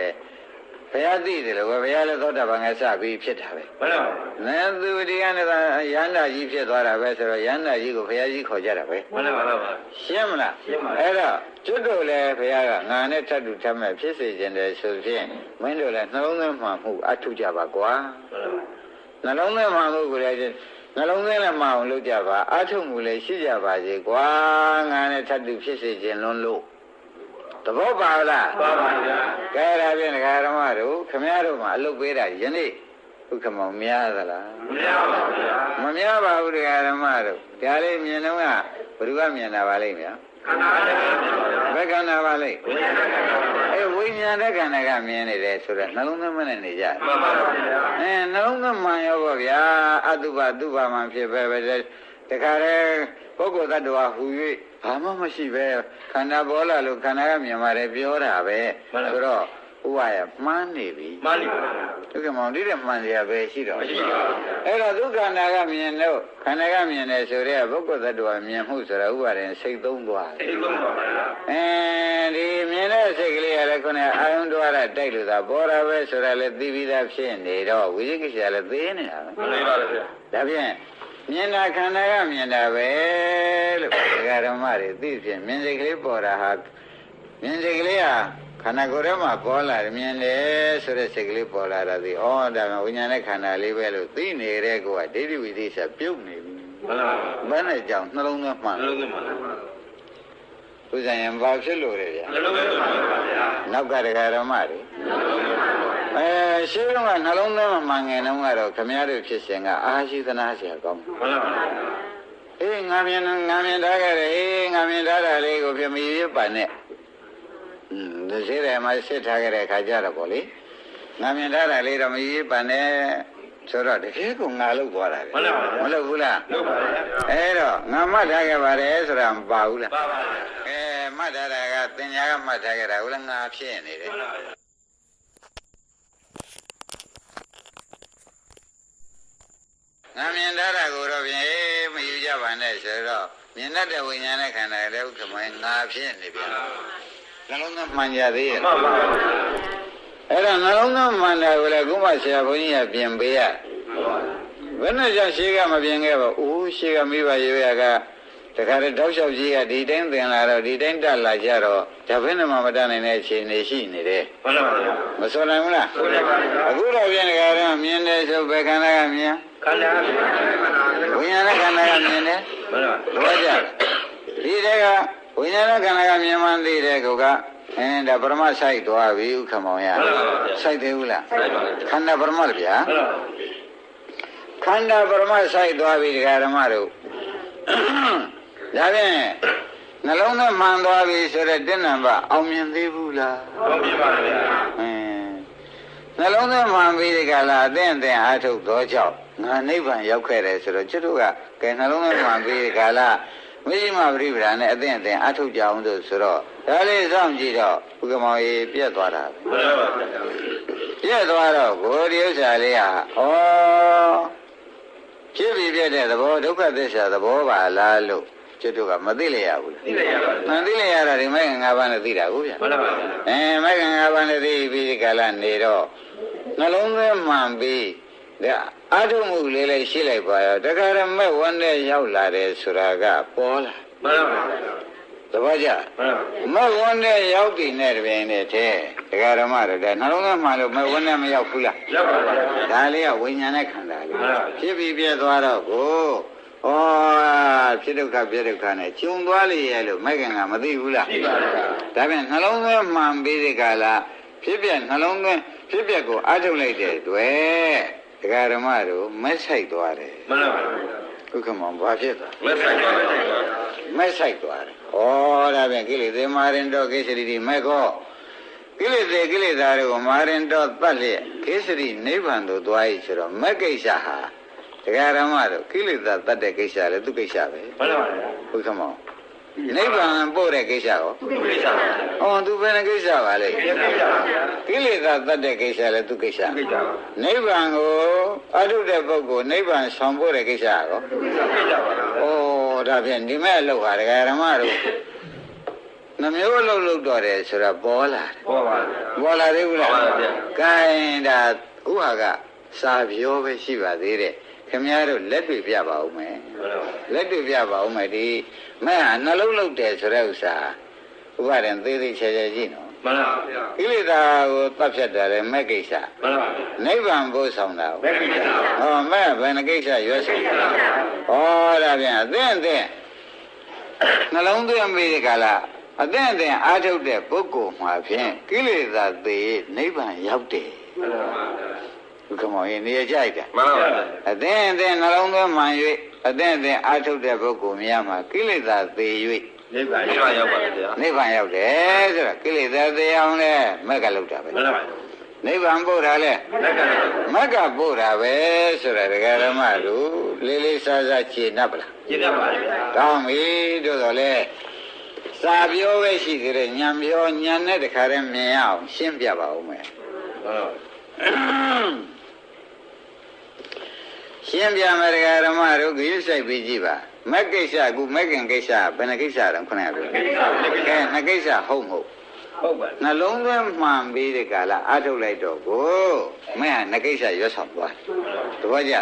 ဘုရားသိတယ်လို့ဘုရားလည်းသောတာပန်ကစပြီးဖြစ်တာပဲ မှန်ပါဗျာ နန္သူဒီကနေ့ကရဟန္တာကြီးဖြစ်သွားတာပဲဆိုတော့ရဟန္တာကြီးကိုဘုရားကြီးခေါ်ကြတာပဲ မှန်ပါဗျာ ရှင်းမလားအဲ့တော့ကျွတ်တို့လည်းဘုရားကငါနဲ့ထပ်တူထပ်မြဖြစ်စေခြင်းတယ်ဆိုဖြင့်မင်းတို့လည်းနှလုံးသွင်းမှမှုအထုကြပါကွာနှလုံးသွင်းမှမှုကိုလည်းနှလုံးသွင်းလည်းမအောင်လုပ်ကြပါအထုမှုလည်းရှိကြပါစေကွာငါနဲ့ထပ်တူဖြစ်စေခြင်းလွန်းလို့သဘောပါလား ပါပါဗျာ ကဲဒါဖြင့်ဒကာဓမ္မတို့ခမည်းတော်မှာအလုပ်ပေးတာယနေ့ဥက္ကမောင်များသလား မရပါဘူးဗျာ မများပါဘူးဒကာဓမ္မတို့ဒါလေးမြင်တော့ကဘယ်သူကမြင်တာပါလိမ့်ဗျာ ခန္ဓာလည်းမြင်ပါဗျာ ဘယ်ခန္ဓာပါလိမ့် ဝိညာဉ်ခန္ဓာပါဗျာ အဲဝိညာဉ်တဲ့ခန္ဓာကမြင်နေတယ်ဆိုတော့နှလုံးသွင်းမနဲ့နေကြတယ် မှန်ပါဗျာ နှလုံးသွင်းမှန်ရောပေါ့ဗျာအတုပတုပမှဖြစ်ပဲတခါတည်းပုဂ္ဂိုလ်တ attva ဟူ၍ဘာမှမရှိပဲခန္ဓာပေါ်လာလို့ခန္ဓာကမြင်ပါတယ်ပြောတာပဲဆိုတော့ဥပါယမှန်းနေပြီ မှန်ပါဗျာ ဒုက္ခမောင်ဒီတဲ့မှန်စရာပဲရှိတော့ မရှိပါဘူးဗျာ အဲ့တော့ဒုက္ခနာကမြင်လို့ခန္ဓာကမြင်တယ်ဆိုတဲ့ပုဂ္ဂိုလ်တ attva မြင်မှုဆိုတာဥပါရင်စိတ်သုံးသွားတယ် အိမ်လုံးပါဗျာ ဒီမြင်တဲ့စိတ်ကလေးရလည်းခုနအာယုံတွားတာတိုက်လို့သာပေါ်တာပဲဆိုတာလည်းသိပြီးသားဖြစ်နေတော့ဝိသိကိစ္စလည်းသိနေတာပဲ မှန်ပါဗျာ ဒါဖြင့်မြင်တာခန္ဓာကမြင်တာပဲလို့ဒကာဓမ္မတွေသိဖြင့်မြင်စိတ်ကလေးပေါ်တာဟာမြင်စိတ်ကလေးဟာခန္ဓာကိုယ်ထဲမှာပေါ်လာတယ်မြင်တယ်ဆိုတဲ့စိတ်ကလေးပေါ်လာတာဒီဩဒါကဝိညာဉ်နဲ့ခန္ဓာလေးပဲလို့သိနေတဲ့ကောဒိဋ္ဌိဝိသိကိစ္စပြုတ်နေပြီ မှန်ပါ ဘယ်နဲ့ကြောင့်နှလုံးသွင်းမှန် နှလုံးသွင်းပါဗျာ ဥစ္စာရင်ဘာဖြစ်လို့လဲဗျာ နှလုံးသွင်းပါဗျာ နောက်ကဒကာဓမ္မတွေရှင်းတော့ကနှလုံးသွင်းမှန်ငယ်တော့ကတော့ခမည်းတော်ဖြစ်စဉ်ကအာရှိသနာเสียကောင်း မှန်ပါဗျာ အေးငါမြင်ထားခဲ့တယ်အေးငါမြင်ထားတာလေးကိုပြမရပါနဲ့ဒီစေတယ်မှာစစ်ထားခဲ့တဲ့ခါကြတော့ပေါ့လေငါမြင်ထားတာလေးတော့မရပါနဲ့ဆိုတော့တကယ်ကိုငါလောက်သွားတာပဲမလောက်ဘူးလား လုပ်ပါဗျာ အဲ့တော့ငါမှတ်ထားခဲ့ပါတယ်ဆိုတာမပါဘူးလား ပါပါဗျာ မှတ်ထားတာကသင်ညာကမှတ်ထားခဲ့တာဟုတ်လားငါဖြစ်နေတယ် မှန်ပါဗျာ ငါမြင်ထားတာကိုတော့ဖြင့်မယူကြပါနဲ့ဆိုတော့မြင်တတ်တဲ့ဝိညာဉ်နဲ့ခန္ဓာလည်းဥက္ကမေငါဖြစ်နေပြန်နှလုံးသားမှန်ကြသေးရဲ့ မှန်ပါဗျာ အဲ့တော့နှလုံးသားမှန်တယ်ကိုလည်းကုမဆရာဘုန်းကြီးကပြင်ပေးရဘယ်နဲ့ကြောင့်ရှေးကမပြင်ခဲ့ပါဘူးရှေးကမိဘရေရကတခါတည်းတောက်လျှောက်ကြီးကဒီတိုင်းသင်လာတော့ဒီတိုင်းတက်လာကြတော့ဒါဘယ်နဲ့မှမတတ်နိုင်တဲ့အခြေအနေရှိနေတယ် မှန်ပါဗျာ မဆိုနိုင်ဘူးလား ဆိုရပါဗျာ အခုတော့ပြင်တခါတော့မြင်တယ်ဆိုဘယ်ခန္ဓာကမြင် ခန္ဓာခန္ဓာ ဝိညာဉ်နဲ့ခန္ဓာကမြင်တယ် မှန်ပါ ဘောကြဒီတဲကဝိညာဉ်နဲ့ခန္ဓာကမြင်မှန်းသိတဲ့ကောကဒါပရမဆိုင်သွားပြီဥက္ကမောင်ရဆိုင်သေးဘူးလားခန္ဓာပရမလည်းဗျာ မှန်ပါ ခန္ဓာပရမဆိုင်သွားပြီဒကာဓမ္မတို့ဒါဖြင့်နှလုံးသားမှန်သွားပြီဆိုတဲ့တဏ္ဍပါအောင်မြင်သေးဘူးလား ဟုတ်ပြီပါဗျာ နှလုံးသားမှန်ပြီဒီကလာအသင့်အားထုတ်သောကြောင့်ငါနိဗ္ဗာန်ရောက်ခဲ့တယ်ဆိုတော့ကျွတ်တို့ကကဲနှလုံးသားမှန်ပြီဒီကလာမရှိမပရိပဒါနဲ့အသင့်အားထုတ်ကြအောင်ဆိုတော့ဒါလေးစောင့်ကြည့်တော့ဘုကမောင်ကြီးပြတ်သွားတာပဲ မှန်ပါဗျာ ပြတ်သွားတော့ကိုယ်ဒီဥစ္စာလေးဟာဖြစ်ပြီးပြတ်တဲ့သဘောဒုက္ခသစ္စာသဘောပါလားလို့ကျွတ်တို့ကမသိလျက်ဘူးလား သိလိုက်ရပါဗျာ မသိလျက်ရတာဒီမဲ့ငါးပါးနဲ့သိတာကိုဗျာ မှန်ပါဗျာ မဲ့ငါးပါးနဲ့သိပြီးဒီကလာနေတော့နှလုံးသွင်းမှန်ပြီးဒါအာထုမှုလေးလေးရှိလိုက်ပါရောတခါတည်းမဲ့ဝန်းနဲ့ရောက်လာတယ်ဆိုတာကပေါ်လာ မှန်ပါဗျာ သဘောကျ မှန်ပါမဲ့ဝန်းနဲ့ရောက်တည်တဲ့တပင်နဲ့တဲ့ဒကာဓမ္မတို့ဒါနှလုံးသွင်းမှန်လို့မဲ့ဝန်းနဲ့မရောက်ဘူးလား ရောက်ပါဗျာ ဒါလေးကဝိညာဉ်နဲ့ခန္ဓာလေး မှန်ပါ ဖြစ်ပြီးပြတ်သွားတော့ကိုဖြစ်ဒုက္ခပြဒုက္ခနဲ့ကျုံသွားလေရဲ့လို့မဲ့ခင်ကမသိဘူးလား သိပါဗျာ ဒါပြန်နှလုံးသွင်းမှန်ပြီးဒီကလာဖြစ်ပြနှလုံးသွင်းဖြစ်ပြကိုအားထုတ်လိုက်တဲ့တွေ့ဒကာဓမ္မတို့မက်ဆိုင်သွားတယ် မှန်ပါဗျာ ခုခမောင်ဘာဖြစ်သွား လက်ဆိုင်ပါဗျာ မက်ဆိုင်သွားတယ်ဒါပြန်ကိလေသာမာရင်တော့ကိစ္စရီဒီမဲ့ကောကိလေသာတို့ကိုမာရင်တော့တတ်လျက်ကိစ္စရီနိဗ္ဗာန်သို့သွားရည်ဆိုတော့မက်ကိစ္စဟာဒ တရားဓမ္မတို့ကိလေသာတတ်တဲ့ကိစ္စလည်းသူကိစ္စပဲ မှန်ပါဗျာ ဟုတ်ကဲ့မောနိဗ္ဗာန်ပို့တဲ့ကိစ္စရော သူကိစ္စပါဗျာ သူဘယ်နှကိစ္စပါလဲ ကိစ္စပါဗျာ ကိလေသာတတ်တဲ့ကိစ္စလည်းသူကိစ္စ ကိစ္စပါ နိဗ္ဗာန်ကိုအထုတဲ့ပုဂ္ဂိုလ်နိဗ္ဗာန်ဆောင်ဖို့တဲ့ကိစ္စရော ကိစ္စပါဗျာ ဒါဖြင့်ဒီမဲ့အလုပ်ဟာတရားဓမ္မတို့နှမျိုးအလုပ်လုပ်တော့တယ်ဆိုတာပေါ်လာတယ် ပေါ်ပါဗျာ ပေါ်လာသေးဘူးလား ပေါ်ပါဗျာ ကဲဒါဥဟာကစာပြောပဲရှိပါသေးတယ်ခင်ဗျားတို့လက်တွေ့ပြပါဦးမယ် မှန်ပါ လက်တွေ့ပြပါဦးမယ်ဒီမဲ့ဟာနှလုံးလုပ်တယ်ဆိုတဲ့ဥစ္စာဥပါရင်သေးသေးချာချာကြည့်နော် မှန်ပါဗျာ ကိလေသာကိုတတ်ဖြတ်တယ်မဲ့ကိစ္စ မှန်ပါဗျာ နိဗ္ဗာန်ဖို့ဆောင်တာ ဘယ်ကိစ္စပါ မဲ့ဘယ်နှကိစ္စရွတ်ဆောင်ဒါပြန်အသင့်နှလုံးသွင်းပြီးဒီကလာအသင့်အားထုတ်တဲ့ပုဂ္ဂိုလ်မှာဖြင့်ကိလေသာသေးနိဗ္ဗာန်ရောက်တယ် မှန်ပါဗျာ ဘုကမောရင်နေရာကြိုက်တယ် မှန်ပါဗျာ အသင့်နှလုံးသွင်းမှန်၍အသင့်အားထုတ်တဲ့ပုဂ္ဂိုလ်များမှာကိလေသာသေး၍ နိဗ္ဗာန်ရောက်ပါဗျာ နိဗ္ဗာန်ရောက်တယ်ဆိုတာကိလေသာသေးအောင်လဲမက်ကလောက်တာပဲ မှန်ပါဗျာ နိဗ္ဗာန်ပို့တာလဲ လက်ကလည်း မက်ကပို့တာပဲဆိုတာဒကာဓမ္မတို့လေးလေးစားစားခြေနှပ်ပလား ကျင့်တတ်ပါဗျာ ကောင်းပြီတို့တော့လေစာပြောပဲရှိသေးတယ်ညံပြောညံနဲ့တခါတည်းမြင်ရအောင်ရှင်းပြပါဦးမယ် ဟုတ် ရှင်းပြမယ်ဒကာဓမ္မတို့ဂရုစိုက်ပြီးကြည့်ပါမက်ကိစ္စကူမက်ကင်ကိစ္စဘယ်နှကိစ္စတော့ခဏပြောကဲနှစ်ကိစ္စဟုတ်မဟုတ် ဟုတ်ပါ နှလုံးသွင်းမှန်ပြီးတဲ့ကာလအထုတ်လိုက်တော့ကိုမဲဟာနှစ်ကိစ္စရွတ်ဆောင်သွားတပည့်ကြ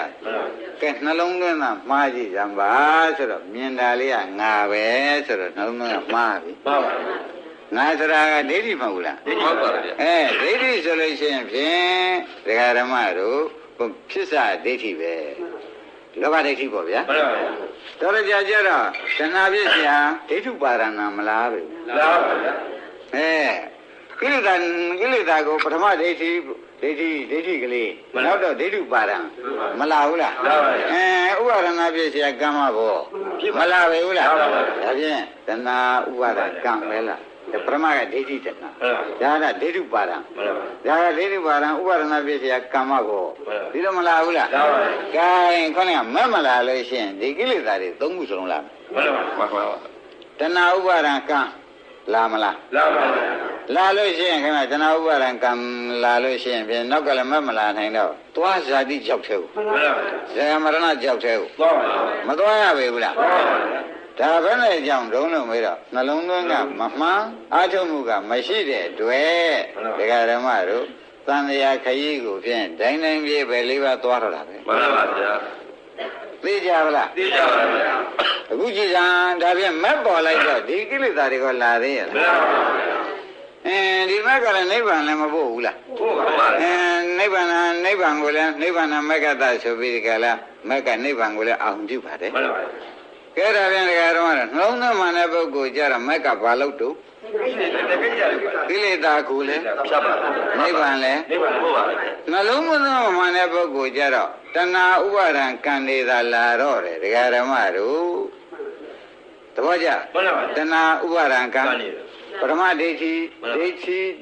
ကဲနှလုံးသွင်းတာမှားကြည့်ကြပါဆိုတော့မြင်တာလေးကငါပဲဆိုတော့နှလုံးသွင်းကမှားပြီ မှန်ပါ ငါဆိုတာကဒိဋ္ဌိမဟုတ်လား ဟုတ်ပါဗျာ ဒိဋ္ဌိဆိုလို့ရှိရင်ဖြင့်ဒကာဓမ္မတို့ဖြစ်စာဒိဋ္ဌိပဲလောဘဒိဋ္ဌိပေါ့ဗျာ မှန်ပါဗျာ တော်ကြကြတော့တဏှာဖြစ်เสียဒိဋ္ဌုပါဒနာမလားပဲ လာပါဗျာ ကိလေသာကိုပထမဒိဋ္ဌိကလေးနောက်တော့ဒိဋ္ဌုပါဒံမလာဘူးလားဥပါဒနာဖြစ်เสียကမ္မဘောမလာပဲဘူးလားဒါဖြင့်တဏှာဥပါဒကံပဲလားပရမကဒိဋ္ဌိတဏှာဒါကဒိဋ္ဌုပါဒံ မှန်ပါ ဒါကဒိဋ္ဌုပါဒံဥပါဒနာဖြစ်เสียကမ္မဘောဒီလိုမလာဘူးလား လာပါ ကဲခေါင်းကမက်မလာလို့ရှိရင်ဒီကိလေသာတွေသုံးခုစလုံးလာမယ် မှန်ပါမှန်ပါ တဏှာဥပါဒံကံလာမလား လာပါဗျာ လာလို့ရှိရင်ခင်ဗျာတဏှာဥပါဒံကံလာလို့ရှိရင်ဖြင့်နောက်ကလည်းမလာနိုင်တော့သွားဇာတိကြောက်သေးဘူး မှန်ပါ ဇေယမရဏကြောက်သေးဘူး သွားပါ မသွားရပေဘူးလား သွားပါ ဒါဘယ်နဲ့ကြောင့်ဒုံလို့မေးတော့နှလုံးသွင်းကမမှန်အာထုမှုကမရှိတဲ့တွေ့ဒကာဓမ္မတို့သံဃာခရီးကိုဖြင့်ဒိုင်းတိုင်းပြေးပဲလေးပါသွားတော့တာပဲ မှန်ပါဗျာ သိကြပါလား သိကြပါဗျာ အခုကြည်စံဒါဖြင့်မက်ပေါ်လိုက်တော့ဒီကိလေသာတွေကလာသေးရဲ့ မှန် လား ပါဗျာ ဒီမက်ကလည်းနိဗ္ဗာန်လည်းမဖို့ဘူးလား ဟုတ်ပါပါဗျာ နိဗ္ဗာန်ကိုလည်းနိဗ္ဗာန်မက္ကတဆိုပြီးဒီကလာမက်ကနိဗ္ဗာန်ကိုလည်းအောင်ပြုပါတယ် မှန်ပါဗျာ ကဲဒါပြန်ဒီကတော့နှလုံးသွင်းမှန်တဲ့ပုဂ္ဂိုလ်ကြတော့မက်ကဘာလို့တုံး ကိလေသာကိုလည်း ဖြတ်ပါ နိဗ္ဗာန်လည်း နိဗ္ဗာန်ဟုတ်ပါဗျာ နှလုံးမသွင်းမှန်တဲ့ပုဂ္ဂိုလ်ကြတော့တဏှာဥပါဒံကံနေသာလာတော့တယ်ဒကာဓမ္မတို့သဘောကျ မှန်ပါ တဏှာဥပါဒံကံ ကနေ ပရမဒိဋ္ဌိ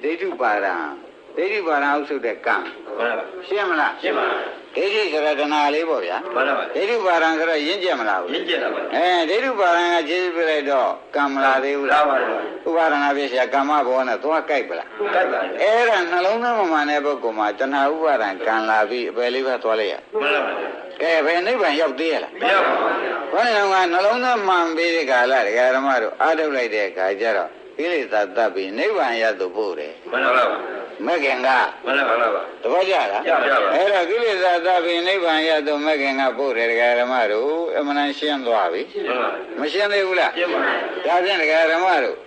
ဒိဋ္ဌုပါဒံဒိဋ္ဌိပါဒံအုပ်စုတဲ့ကံ မှန်ပါ ရှင်းမလား ရှင်းပါ ဒိဋ္ဌိဆိုတော့တဏှာလေးပေါ့ဗျာ မှန်ပါ ဒိဋ္ဌုပါဒံဆိုတော့ရင့်ကျက်မလားဘူး ရင်းကျက်တာပါ ဒိဋ္ဌုပါဒံကခြေပြလိုက်တော့ကံမလာသေးဘူးလား လာပါဗျာ ဥပါဒနာပြည့်ကမ္မဘောနဲ့သွားကြိုက်ပလား တိုက်ပါ အဲ့ဒါနှလုံးသွင်းမှန်တဲ့ပုဂ္ဂိုလ်မှာတဏှာဥပါဒံကံလာပြီးအပယ်လေးပါသွားလိုက်ရ မှန်ပါဗျာ ကဲဘယ်နိဗ္ဗာန်ရောက်သေးရလား မရပါဘူး ဘယ်နှောင်းကနှလုံးသွင်းမှန်ပြီးတဲ့ကာလဒကာဓမ္မတို့အားထုတ်လိုက်တဲ့အခါကျတော့ကိလေသာတတ်ပြီးနိဗ္ဗာန်ရသို့ပို့တယ် မှန်ပါဗျာ မက္ခင်က မှန်ပါဗျာ တပည့်ကြလား ရပါပါ အဲ့တော့ကိလေသာတတ်ပြီးနိဗ္ဗာန်ရသို့မက္ခင်ကပို့တယ်ဒကာဓမ္မတို့အမှန်တန်ရှင်းသွားပြီ မှန်ပါ မရှင်းသေးဘူးလား ရှင်းပါ ဒါဖြင့်ဒကာဓမ္မတို့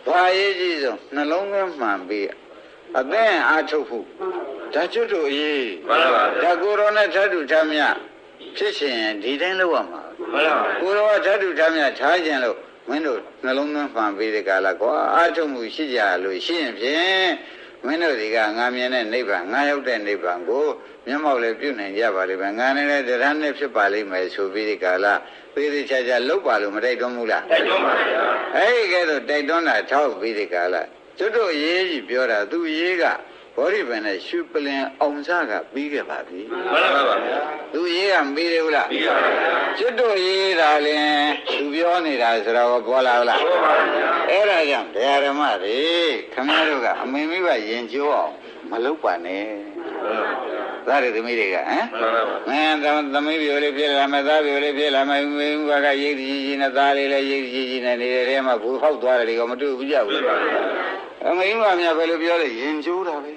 ဘာရေးကြည့်ဆုံးနှလုံးသွင်းမှန်ပြီးအသင်အားထုတ်ဖို့ဒါကျွတ်တို့အရေး မှန်ပါဗျာ ဒါကိုရောနဲ့ထပ်တူထမ်းမြဖြစ်ရှင်ဒီတိုင်းလောက်ရမှာ မှန်ပါ ကိုရောထပ်တူထမ်းမြထားခြင်းလို့မင်းတို့နှလုံးသွင်းမှန်ပြီးတဲ့ကာလကွာအားထုတ်မှုရှိကြလို့ရှိရင်ဖြင့်မင်းတို့ဒီကငါမြင်တဲ့နိဗ္ဗာန်ငါရောက်တဲ့နိဗ္ဗာန်ကိုမျက်မှောက်လည်းပြုနိုင်ကြပါလိမ့်မယ်ငါနဲ့လည်းတရားနဲ့ဖြစ်ပါလိမ့်မယ်ဆိုပြီးဒီကာလသေးသေးချာချာလောက်ပါလို့မတိုက်တွန်းဘူးလား တိုက်တွန်းပါဗျာ အဲ့ဒီကဲတော့တိုက်တွန်းတာထောက်ပြီးဒီကာလကျွတ်တို့ရေးကြီးပြောတာသူရေးကဘ ဘောရိပင်နဲ့ရွှေပလင်အောင်စားကပြီးခဲ့ပါပြီ မှန်ပါဗျာ သူရေးကမပြီးသေးဘူးလား ပြီးပါဗျာ ကျွတ်တို့ရေးတာလင်သူပြောနေတာဆိုတော့ပေါ်လာဘူးလား ဟုတ်ပါဗျာ အဲ့ဒါကြောင့်တရားဓမ္မတွေခင်ဗျားတို့ကအမင်းမိဘယဉ်ကျိုးအောင်မလုပ်ပါနဲ့သားတွေသမီးတွေကဟမ် မှန်ပါဗျာ မင်းသမီးပြိုလေးဖြစ်လာမယ်သားပြိုလေးဖြစ်လာမယ်မင်းဘကရိတ်ကြီးကြီးနဲ့သားလေးလည်းရိတ်ကြီးကြီးနဲ့နေတဲ့ထဲမှာဘူးဟောက်သွားတယ်ဒီကမတွေ့ဘူးကြဘူးအမင်းမိဘများပဲလို့ပြောလေယဉ်ကျိုးတာပဲ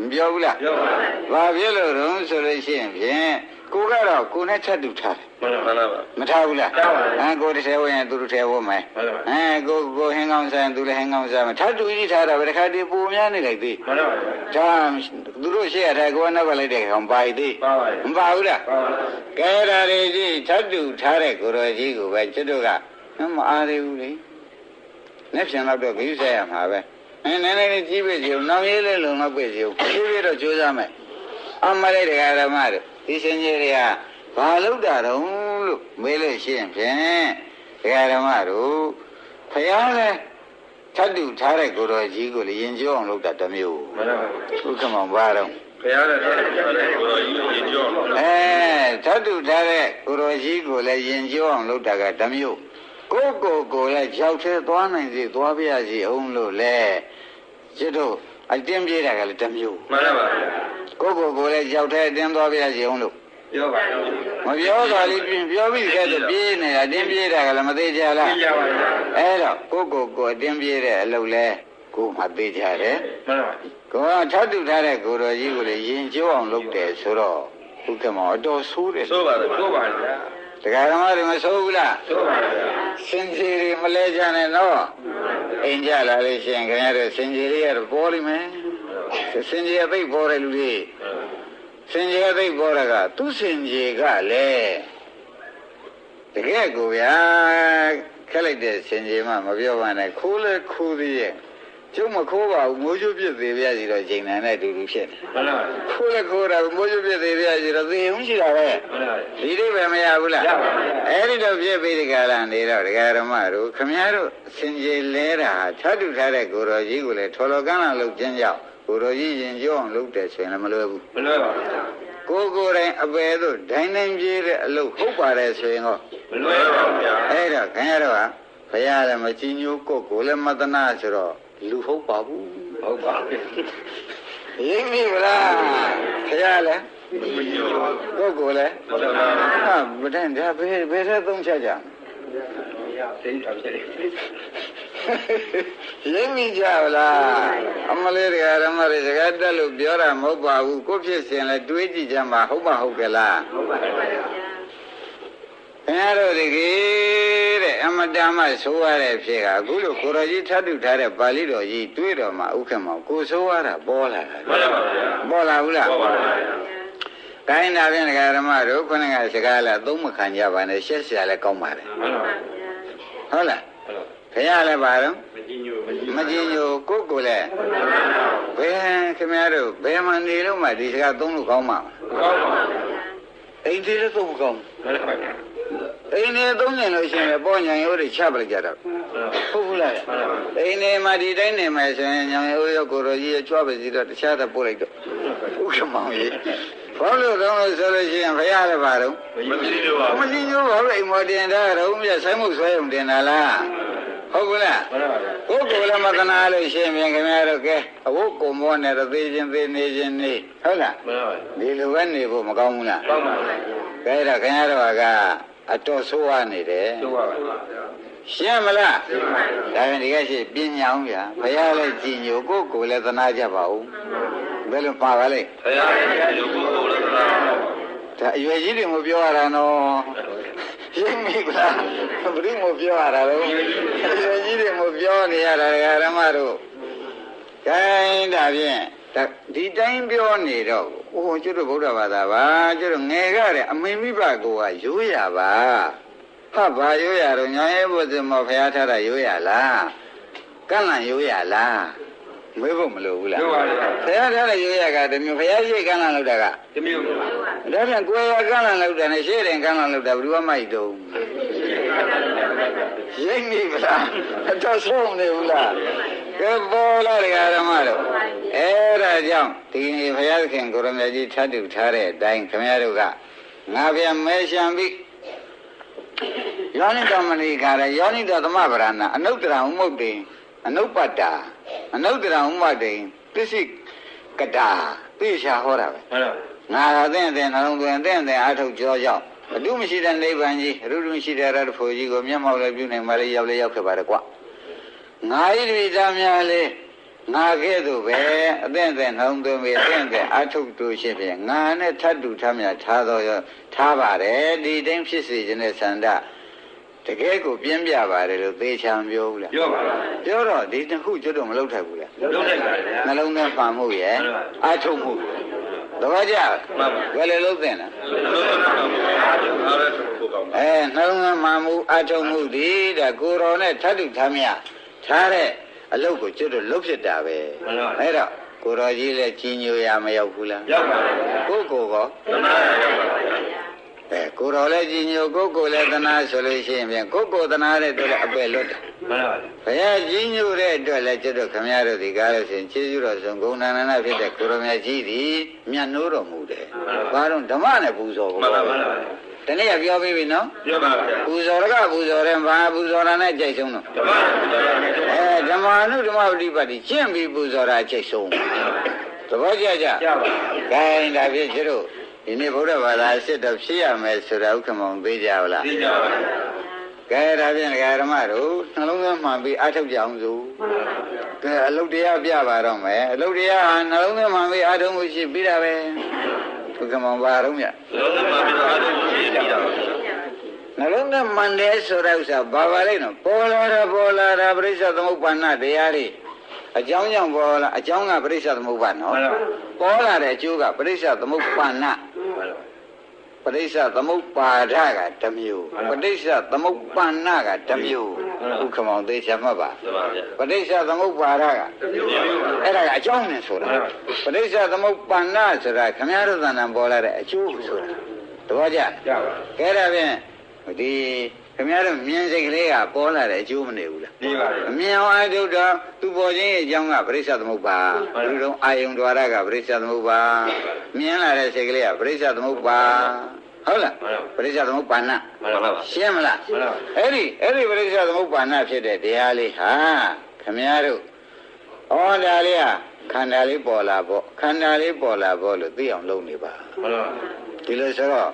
မပြောဘူးလား ပြောပါဗျာ ဘာဖြစ်လို့တော့ဆိုလို့ရှိရင်ဖြင့်ကိုကတော့ကိုနဲ့ချက်တူထားတယ် မှန်ပါဗျာ မထားဘူးလား ထားပါဗျာ ကိုတစ်ထဲဝင်ရင်သူတစ်ထဲဝင်မယ် မှန်ပါဗျာ ကိုဟင်းကောင်းစားရင်သူလည်းဟင်းကောင်းစားမယ်ထပ်တူကြီးထားတာပဲတစ်ခါတည်းပူများနေလိုက်သေး မှန်ပါဗျာ ဒါသူတို့ရှေ့ရထားကိုကနောက်ကလိုက်တဲ့ကောင်ပါသေး ပါပါဗျာ မပါဘူးလား ပါပါဗျာ ကဲဒါတွေကြီးထပ်တူထားတဲ့ကိုရောကြီးကိုပဲကျွတ်တို့ကမအားသေးဘူးလေနဲ့ပြန်တော့ဂိူးဆက်ရမှာပဲနည်းနည်းလေးကြီးပြီစီနောက်ရေးလေးလုံလောက်ပြီစီကိုပြေးတော့ကြိုးစားမယ်အမလေးတရားဓမ္မတို့ဒီရှင်ကြီးတွေကဘာလုပ်တာတုံးလို့မေးလို့ရှိရင်ဖြင့်တရားဓမ္မတို့ဖယားလဲထပ်တူထားတဲ့ကိုတော်ကြီးကိုလေရင်ကျိုးအောင်လုပ်တာတစ်မျိုး မှန်ပါဗျာ ဥက္ကမောင်ဘာတော့ ဘုရားလည်းထားတယ်ကိုတော်ကြီးရေကြောင်း ထပ်တူထားတဲ့ကိုတော်ကြီးကိုလည်းရင်ကျိုးအောင်လုပ်တာကတစ်မျိုးကိုလည်းကြောက်သေးသွားနိုင်စီသွားပြရစီအောင်လို့လေကျွတ်တို့အတင်းပြေးတာကလည်းတစ်မျိုး မှန်ပါဗျာ ကိုလည်းကြောက်သေးအတင်းသွားပြရစီအောင်လို့ ပြောပါဗျာ မပြောတာလေးပြောပြီးခဲ့တော့ပြေးနေတာအတင်းပြေးတာကလည်းမသေးကြလား ပြရပါဗျာ အဲ့တော့ကိုအတင်းပြေးတဲ့အလုပ်လဲကိုမသေးကြတယ် မှန်ပါ ကိုကထပ်တူထားတဲ့ကိုတော်ကြီးကိုလည်းရင်ကျိုးအောင်လုပ်တယ်ဆိုတော့ဥက္ကမောအတော်ဆိုးတယ် ဆိုပါဗျာဆိုပါဗျာ တရားဓမ္မတွေမဆိုးဘူးလား ဆိုပါဗျာ စင်ကြီးတွေမလဲကြနဲ့နော်အိမ်ကြလာလို့ရှိရင်ခင်ဗျားတို့စင်ကြီးတွေကတော့ပေါ်လိမ့်မယ်စင်ကြီးအသိပေါ်တဲ့လူတွေစင်ကြီးအသိပေါ်တာကသူ့စင်ကြီးကလည်းတကယ်ကိုဗျာခက်လိုက်တဲ့စင်ကြီးမှမပြောပါနဲ့ခိုးလဲခိုးသေးရဲ့ကျုံမခိုးပါဘူးမိုးချိုးပြစ်သေးပြစီတော့ချိန်နံနဲ့အတူတူဖြစ်နေ မှန်ပါ ခိုးလဲခိုးတာမိုးချိုးပြစ်သေးပြစီတော့သေအောင်ရှိတာပဲ မှန်ပါ ဒီလေးပဲမရဘူးလား ရပါဘူး အဲ့ဒီတော့ပြည့်ပြီးဒီကလာနေတော့ဒကာရမတို့ခမည်းတော်စင်ကြီးလဲတာထပ်တူထားတဲ့ကိုတော်ကြီးကိုလည်းထော်တော်ကန်းလာလုပ်ခြင်းကြောင့်ကိုတော်ကြီးရင်ကြောအောင်လုပ်တယ်ဆိုရင်လည်းမလွယ်ဘူး မလွယ်ပါဘူး ကိုယ်တိုင်အပယ်တို့ဒိုင်းတိုင်းပြေးတဲ့အလုပ်ဟုတ်ပါတယ်ဆိုရင်ဟော မလွယ်ပါဘူးဗျာ အဲ့တော့ခင်ဗျားတို့ကဘုရားလည်းမကြည်ညိုကိုလည်းမတနာဆိုတော့လူဟုတ်ပါဘူး ဟုတ်ပါဘူး ရင်းပြီလားဘုရားလည်း မညို့ပါဘူး ကိုယ်လည်း မှန်ပါ ဟာမတန်ဒါဘယ်ထဲသုံးချက်ကြ သိတာဖြစ်တယ် ရင်းမိကြလားအမလေးတရားဓမ္မတွေစကားတက်လို့ပြောတာမဟုတ်ပါဘူးကိုဖြစ်စဉ်လဲတွေးကြည့်ကြမှာဟုတ်ပါဟုတ်ကလား ဟုတ်ပါဘူး ခင်ဗျားတို့ဒီကေတဲ့အမတမဆိုးရတဲ့ဖြစ်ကအခုလိုကိုရောကြီးထပ်တူထားတဲ့ပါဠိတော်ကြီးတွေးတော်မှာဥက္ကမောင်ကိုဆိုးရတာပေါ်လာတာ မှန်ပါဗျာ ပေါ်လာဘူးလား ဟုတ်ပါဘူး ကိုင်းတာဖြင့်တရားဓမ္မတို့ခုနကစကားလဲသုံးမခံကြပါနဲ့ရှက်เสียလဲကောင်းပါတယ် မှန်ပါ ဟုတ်လားခင်ဗျားလည်းပါတော့ မကြည့်ညို့ မကြည်ညိုကိုလည်းဘယ်ခင်ဗျားတို့ဘယ်မှနေလို့မှဒီစကားသုံးလို့ကောင်းမှာ ကောင်းပါ အိမ်သေးလည်းသုံးမကောင်း မှန်ပါဗျာ အိမ်နေသုံးနေလို့ရှိရင်ပေါ်ညာရိုးတွေချပလိုက်ကြတော့ဟုတ်ဘူးလားအိမ်နေမှာဒီတိုင်းနေမယ်ဆိုရင်ညာရိုးရောကိုရိုကြီးရွှတ်ပါစီတော့တခြားသက်ပို့လိုက်တော့ဥက္ကမောင်ကြီးဘာလို့တော့ဆိုလို့ရှိရင်ဘုရားလည်းပါတော့ မကြည့်ညို့ပါ မကြည်ညိုဘာလို့အိမ်မော်တင်တာတော့မြတ်ဆိုင်မှုဆွဲုံတင်တာလားဟုတ်ဘူးလား မှန်ပါဗျာ ကိုယ်ကိုယ်လည်းမသနာလို့ရှိရင်ခင်ဗျားတို့ကဲအဝတ်ကိုမောနဲ့သေခြင်းသေနေခြင်းနေဟုတ်လား မှန်ပါဗျာ ဒီလိုပဲနေဖို့မကောင်းဘူးလား ကောင်းပါဗျာ ကဲတော့ခင်ဗျားတို့ကအတော်ဆိုးရနေတယ် ဆိုပါဗျာ ရှင်းမလားဒါပြန်ဒီကရှိပညာအောင်ဗျာဘုရားလည်းကြည်ညိုကိုယ်ကိုယ်လည်းသနာကြပါဦးဘယ်လိုပါပါလဲ ဘုရားရုပ်ကိုယ်လည်းသနာပါ ဒါအရွယ်ကြီးတွေမပြောရတာနော်ရှင်းပြီလားဘယ်သူမပြောရတာလဲအရွယ်ကြီးတွေမပြောနေရတာဓမ္မတို့ခိုင်းဒါဖြင့်ဒီတိုင်းပြောနေတော့အိုးကျွတ်တို့ဗုဒ္ဓဘာသာပါကျွတ်တို့ငယ်ကတဲ့အမင်းမိဘကိုကရိုးရပါဟာဘာရိုးရတော့ညာရဲ့ဘုရားမောဖျားထားတာရိုးရလားကန့်လန့်ရိုးရလား မေးဖို့မလိုဘူးလား ပြောပါလေ ဘုရားထားတဲ့ရိုးရကတမျိုးဘုရားရှိကမ်းလာလောက်တာက တမျိုး ဒါပြန်ကိုယ်ရကမ်းလာလောက်တာနဲ့ရှေ့တင်ကမ်းလာလောက်တာဘယ်သူမှမိုက်တော့ရိပ်နေဗလားအတော့ဆုံးနေဘူးလားကဲပေါ်လာတဲ့ဓမ္မတို့အဲ့ဒါကြောင့်ဒီနေ့ဘုရားခင်ကိုရမကြီးထပ်တူထားတဲ့အတိုင်းခင်ဗျားတို့ကငါပြန်မဲရှံပြီးယောနိတော်မဏိခါရယောနိတော်သမဗရဏအနုတ္တရဥမုတ်တိအနုပ္ပတ္တာအနုတ္တရဥမ္မတိပစ္စည်းကတာသိချာဟောတာပဲ ဟုတ်လား ငါအသင့်အသင့်နှလုံးသွင်းအသင့်အသင့်အားထုတ်ကြောကြောင့်အတုမရှိတဲ့နိဗ္ဗာန်ကြီးအရုတုမရှိတဲ့ရတ္တဖို့ကြီးကိုမျက်မှောက်လည်းပြုနိုင်ပါလေရောက်လည်းရောက်ခဲ့ပါတယ်ကွာငါဤတိသားများလေငါကဲ့သို့ပဲအသင့်အသင့်နှလုံးသွင်းပြီးအသင့်အသင့်အားထုတ်တူရှိဖြင့်ငါနဲ့ထပ်တူထားမြထားတော်ရောထားပါတယ်ဒီတိုင်းဖြစ်စေခြင်းနဲ့ဆန္ဒတကယ်ကိုပြင်းပြပါတယ်လို့သေချာမပြောဘူးလား ပြောပါလား ပြောတော့ဒီတစ်ခုကျွတ်တော့မလုပ်ထိုက်ဘူးလား လုံးလိုက်ပါလေဗျာ နှလုံးသွင်းပါမှုရဲ့အားထုတ်မှုသဘောကျဘယ်လိုလုပ်သင့်လဲ အားရထုတ်ဖို့ကောင်းပါ နှလုံးသွင်းပါမှုအားထုတ်မှုဒီတဲ့ကိုယ်တော်နဲ့ထပ်တူထားမြထားတဲ့အလုပ်ကိုကျွတ်တော့လုပ်ဖြစ်တာပဲအဲ့တော့ကိုယ်တော်ကြီးလည်းကြီးညိုရမရောက်ဘူးလား ရောက်ပါလေ ကိုယ်ကိုယ်ကော သနာရောက်ပါဗျာ ကိုယ်တော်လည်းကြီးညိုကိုယ်ကိုယ်လည်းသနာဆိုလို့ရှိရင်ဖြင့်ကိုယ်ကိုယ်သနာတဲ့အတွက်လည်းအပယ်လွတ်တယ် မှန်ပါလေ ဘုရားကြီးညိုတဲ့အတွက်လည်းကျွတ်တော့ခမရတို့ဒီကားလို့ရှိရင်ခြေစွတော်ဆုံးဂုဏနာနာဖြစ်တဲ့ကိုရောမြတ်ကြီးသည်မြတ်နိုးတော်မူတယ်။ဘာတော့ဓမ္မနဲ့ပူဇော် မှ ကို န်ပါမှန်ပါ ဒီနေ့ကပြောပြီးပြီနော် ပြောပါဗျာ ။ပူဇော်ရကပူဇော်တယ်ဘာပူဇော်တာနဲ့ကြိုက်ဆုံးတော့ ဓမ္မနဲ့ ဓမ္မနုဓမ္မဝတိပါတိကျင့်ပြီးပူဇော်တာကြိုက်ဆုံး။သဘောကျကြ ရပါ ။ခိုင်းဒါဖြင့်ကျတို့ဒီနေ့ဗုဒ္ဓဘာသာစစ်တော့ဖြစ်ရမယ်ဆိုတာဥက္ကမောင်သိကြပါလား သိကြပါလား ။ကဲဒါဖြင့်ဓမ္မတို့နှလုံးသွင်းမှန်ပြီးအားထုတ်ကြအောင်စို့။ကဲအလုတ်တရားပြပါတော့မယ်အလုတ်တရားဟာနှလုံးသွင်းမှန်ပြီးအားထုတ်မှုရှိပြီးတာပဲဥက္ကမောင်ပါတော့မြတ် လုံးဝပြီးတော့အားထုတ်ရှိနေတာပါ နှလုံးသွင်းမှန်တယ်ဆိုတဲ့ဥစ္စာဘာပါလိမ့်နော်ပေါ်လာတာပရိစ္ဆေသမုပ္ပါဏတရားလေးအကြောင်းကြောင့်ပေါ်လာအကြောင်းကပရိစ္ဆေသမုပ္ပါနော်ပေါ်လာတဲ့အကျိုးကပရိစ္ဆေသမုပ္ပါဏပရိစ္ဆေသမုပ္ပါဒကတစ်မျိုးပရိစ္ဆေသမုပ္ပါဏကတစ်မျိုးဥက္ကမောင်သိချင်မှတ်ပါ မှန်ပါဗျာ ပရိစ္ဆေသမုပ္ပါဒကအဲ့ဒါကအကြောင်းနဲ့ဆိုတာပရိစ္ဆေသမုပ္ပါဏဆိုတာခမည်းတော်သဏ္ဍာန်ပေါ်လာတဲ့အကျိုးဆိုတာတပည့်ကြ ရပါ ကဲဒါဖြင့်ဒီခမည်းတော်မြင်စိတ်ကလေးကပေါ်လာတဲ့အကျိုးမနေဘူးလား ဒီပါလေ အမြင်အောင်အထုတ်တော့သူပေါ်ခြင်းရဲ့အကြောင်းကပရိစ္ဆေသမုပ္ပါဘယ်လိုတော့အာယုံ द्वार ကပရိစ္ဆေသမုပ္ပါမြင်လာတဲ့စိတ်ကလေးကပရိစ္ဆေသမုပ္ပါဟုတ်လားပရိစ္ဆေသမုပ္ပါဏ မှန်ပါပါ ရှင်းမလားအဲ့ဒီပရိစ္ဆေသမုပ္ပါဏဖြစ်တဲ့တရားလေးဟာခမည်းတော်ဩဒါလေးဟာခန္ဓာလေးပေါ်လာပေါ့ခန္ဓာလေးပေါ်လာပေါ့လို့သိအောင်လုပ်နေပါ မှန်ပါ ဒီလိုဆိုတော့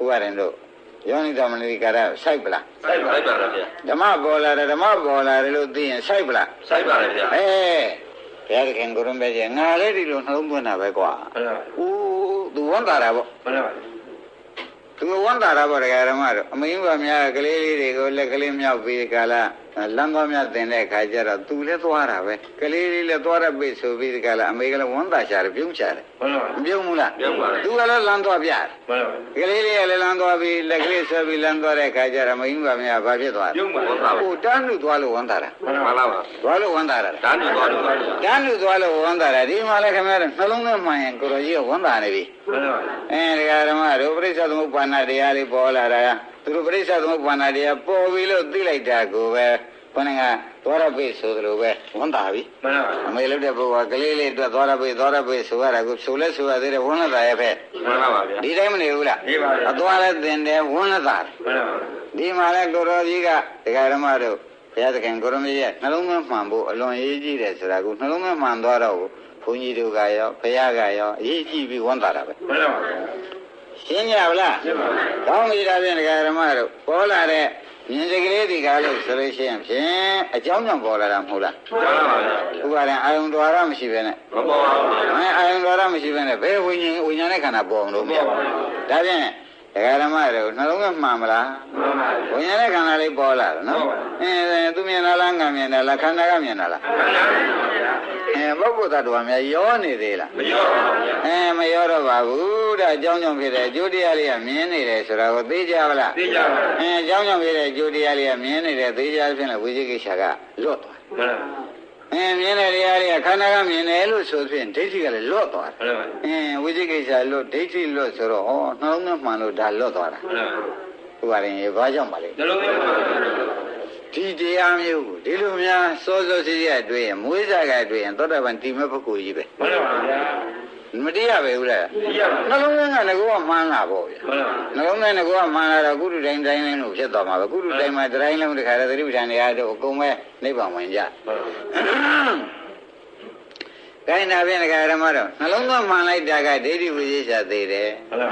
ဥပါရင်တို့ယောနိသမဏိကာရစိုက်ပလား စိုက်ပါဗျာ ဓမ္မပေါ်လာတယ်ဓမ္မပေါ်လာတယ်လို့သိရင်စိုက်ပလား စိုက်ပါလေဗျာ ဘုရားခင်ကိုရုံးပဲကျငါလည်းဒီလိုနှလုံးသွင်းတာပဲကွာ မှန်ပါ ဦးသူဝန်တာတာပေါ့ မှန်ပါ သူဝန်တာတာပေါ့တရားဓမ္မတို့အမင်းကများကလေးလေးတွေကိုလက်ကလေးမြောက်ပြီးကာလလမ်းသွားများတင်တဲ့ခါကျတော့သူလည်းသွားတာပဲကလေးလေးလည်းသွားရပြီဆိုပြီးဒီကာလအမေကလည်းဝန်တာရှာတယ်ပြုံးချတယ် မှန်ပါ မပြုံးဘူးလား ပြုံးပါလေ သူကလည်းလမ်းသွားပြတယ် မှန်ပါ ကလေးလေးကလည်းလမ်းသွားပြီးလက်ကလေးဆွဲပြီးလမ်းသွားတဲ့ခါကျတော့မင်းကများဘာဖြစ်သွားလဲ ပြုံးပါဟုတ်ပါ ဟိုတန်းလူသွားလို့ဝန်တာတာ မှန်ပါလား သွားလို့ဝန်တာတာ ဓာတ်ညွှန်သွားလို့ တန်းလူသွားလို့ဝန်တာတာဒီမှာလည်းခင်ဗျားတို့နှလုံးသွင်းမှန်ရင်ကိုရောကြီးကဝန်တာနေပြီ မှန်ပါ ဒကာဓမ္မတို့ပရိစ္ဆေသမုပ္ပါဏတရားလေးပေါ်လာတာသူတို့ပရိစ္ဆေသမုပ္ပါဏတရားပေါ်ပြီလို့သိလိုက်တာကိုပဲခொနကသွားရပိဆိုသလိုပဲဝန်တာပြီ မှန်ပါ အမေလုပ်တဲ့ပုဂ္ဂိုလ်ကကလေးလေးအတွက်သွားရပိဆိုရတာကိုဆိုလဲဆိုရသေးတယ်ဝန်လာတာရဲ့ဖက် မှန်ပါပါဗျာ ဒီတိုင်းမနေဘူးလား ဒီပါဗျာ အသွားလဲသင်တယ်ဝန်လာတာ မှန်ပါ ဒီမှာလဲကိုရောကြီးကဒကာဓမ္မတို့ဘုရားသခင်ကိုရမကြီးရဲ့နှလုံးသွင်းမှန်ဖို့အလွန်ရေးကြည့်တယ်ဆိုတာကိုနှလုံးသွင်းမှန်သွားတော့ဘုန်းကြီးတို့ကရောဘုရားကရောအရေးကြည့်ပြီးဝန်တာတာပဲ မှန်ပါ ရှင်းကြပါလား ရှင်းပါ ကောင်းပြီဒါဖြင့်ဒကာဓမ္မတို့ပေါ်လာတဲ့မြင်စိတ်ကလေးဒီကားလို့ဆိုလို့ရှိရင်ဖြင့်အကြောင်းကြောင့်ပေါ်လာတာမဟုတ်လား မှန်ပါဗျာ ဥပါဒံအာယုံ द्वार မရှိပဲနဲ့ မပေါ်ပါဘူးဗျာ အာယုံ द्वार မရှိပဲနဲ့ဘယ်ဝိညာဉ်နဲ့ခန္ဓာပေါ်အောင်လို့မရဘူးဒါဖြင့်ဒကာဓမ္မတို့နှလုံးကမှန်မလား မှန်ပါ ဝိညာဉ်နဲ့ခန္ဓာလေးပေါ်လာတယ်နော်သူမြင်တာလားငါမြင်တာလားခန္ဓာကမြင်တာလား မှန်ပါဗျာ ပုဂ္ဂိုလ်သတ္တဝါများရောနေသေးလား မရောပါဘူးဗျာ မရောတော့ပါဘူးဒါအကြောင်းကြောင့်ဖြစ်တဲ့အကျိုးတရားလေးကမြင်နေတယ်ဆိုတာကိုသိကြပါလား သိကြပါ အကြောင်းကြောင့်ဖြစ်တဲ့အကျိုးတရားလေးကမြင်နေတယ်သိကြဖြင့်လည်းဝိသိကိစ္စကလွတ်သွား မှန်ပါ ဒ မြင်တဲ့တရားတွေကခန္ဓာကမြင်တယ်လို့ဆိုဖြင့်ဒိဋ္ဌိကလည်းလွတ်သွားတယ် မှန်ပါ ဝိသိကိစ္စလွတ်ဒိဋ္ဌိလွတ်ဆိုတော့နှလုံးသွင်းမှန်လို့ဒါလွတ်သွားတာ မှန်ပါ ဥပါရင်ဘာကြောင့်ပါလဲ နှလုံးသွင်းပါ ဒီတရားမျိုးကိုဒီလိုများစောစောစီးစီးအတွေ့ရင်မွေးစားကတွေ့ရင်သောတာပန်တိမဲ့ပုဂ္ဂိုလ်ကြီးပဲ မှန်ပါဗျာ မတရားပဲဟုတ်လား သိရပါ နှလုံးသွင်းကငကောမှန်းလာပေါ့ဗျာ မှန်ပါ နှလုံးသွင်းငကောမှန်းလာတော့ကုတုတိုင်းတိုင်းလုံးလို့ဖြစ်သွားမှာပဲကုတုတိုင်းမှာတိုင်းလုံးတစ်ခါတည်းသတိပဋ္ဌာန်တရားတို့အကုန်ပဲနိဗ္ဗာန်ဝင်ကြ ကိုင်းနာဖြင့်ဒကာရမတော့နှလုံးသွင်းမှန်လိုက်တာကဒိဋ္ဌိဝိသေသသေးတယ် မှန်ပါ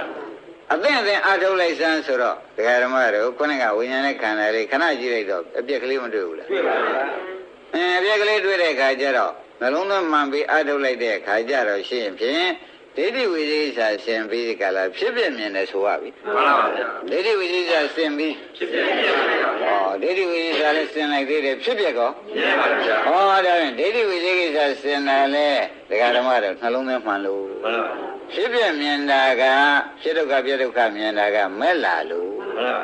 အသင့်အသင့်အထုတ်လိုက်စမ်းဆိုတော့ဒကာရမတို့ခုနကဝိညာဉ်နဲ့ခန္ဓာလေးခဏကြည့်လိုက်တော့အပြက်ကလေးမတွေ့ဘူးလား တွေ့ပါဗျာ အပြက်ကလေးတွေ့တဲ့အခါကျတော့နှလုံးသွင်းမှန်ပြီးအထုတ်လိုက်တဲ့အခါကျတော့ရှင်းဖြင့်ဒိဋ္ဌိဝိသေသရှင်ပြီးဒီကလာဖြစ်ပြမြင်တယ်ဆိုရပြီ မှန်ပါဗျာ ဒိဋ္ဌိဝိသေသရှင်ပြီး ဖြစ်ဖြစ်မြင်ပါဗျာ ဒိဋ္ဌိဝိသေသလည်းရှင်လိုက်သေးတယ်ဖြစ်ပြကော မြင်ပါဗျာ ဒါဖြင့်ဒိဋ္ဌိဝိသေကိစ္စရှင်တယ်လေဒကာဓမ္မတို့နှလုံးသွင်းမှန်လို့ မှန်ပါ ဖြစ်ပြမြင်တာကဖြစ်ဒုက္ခပြဒုက္ခမြင်တာကမဲ့လာလို့ မှန်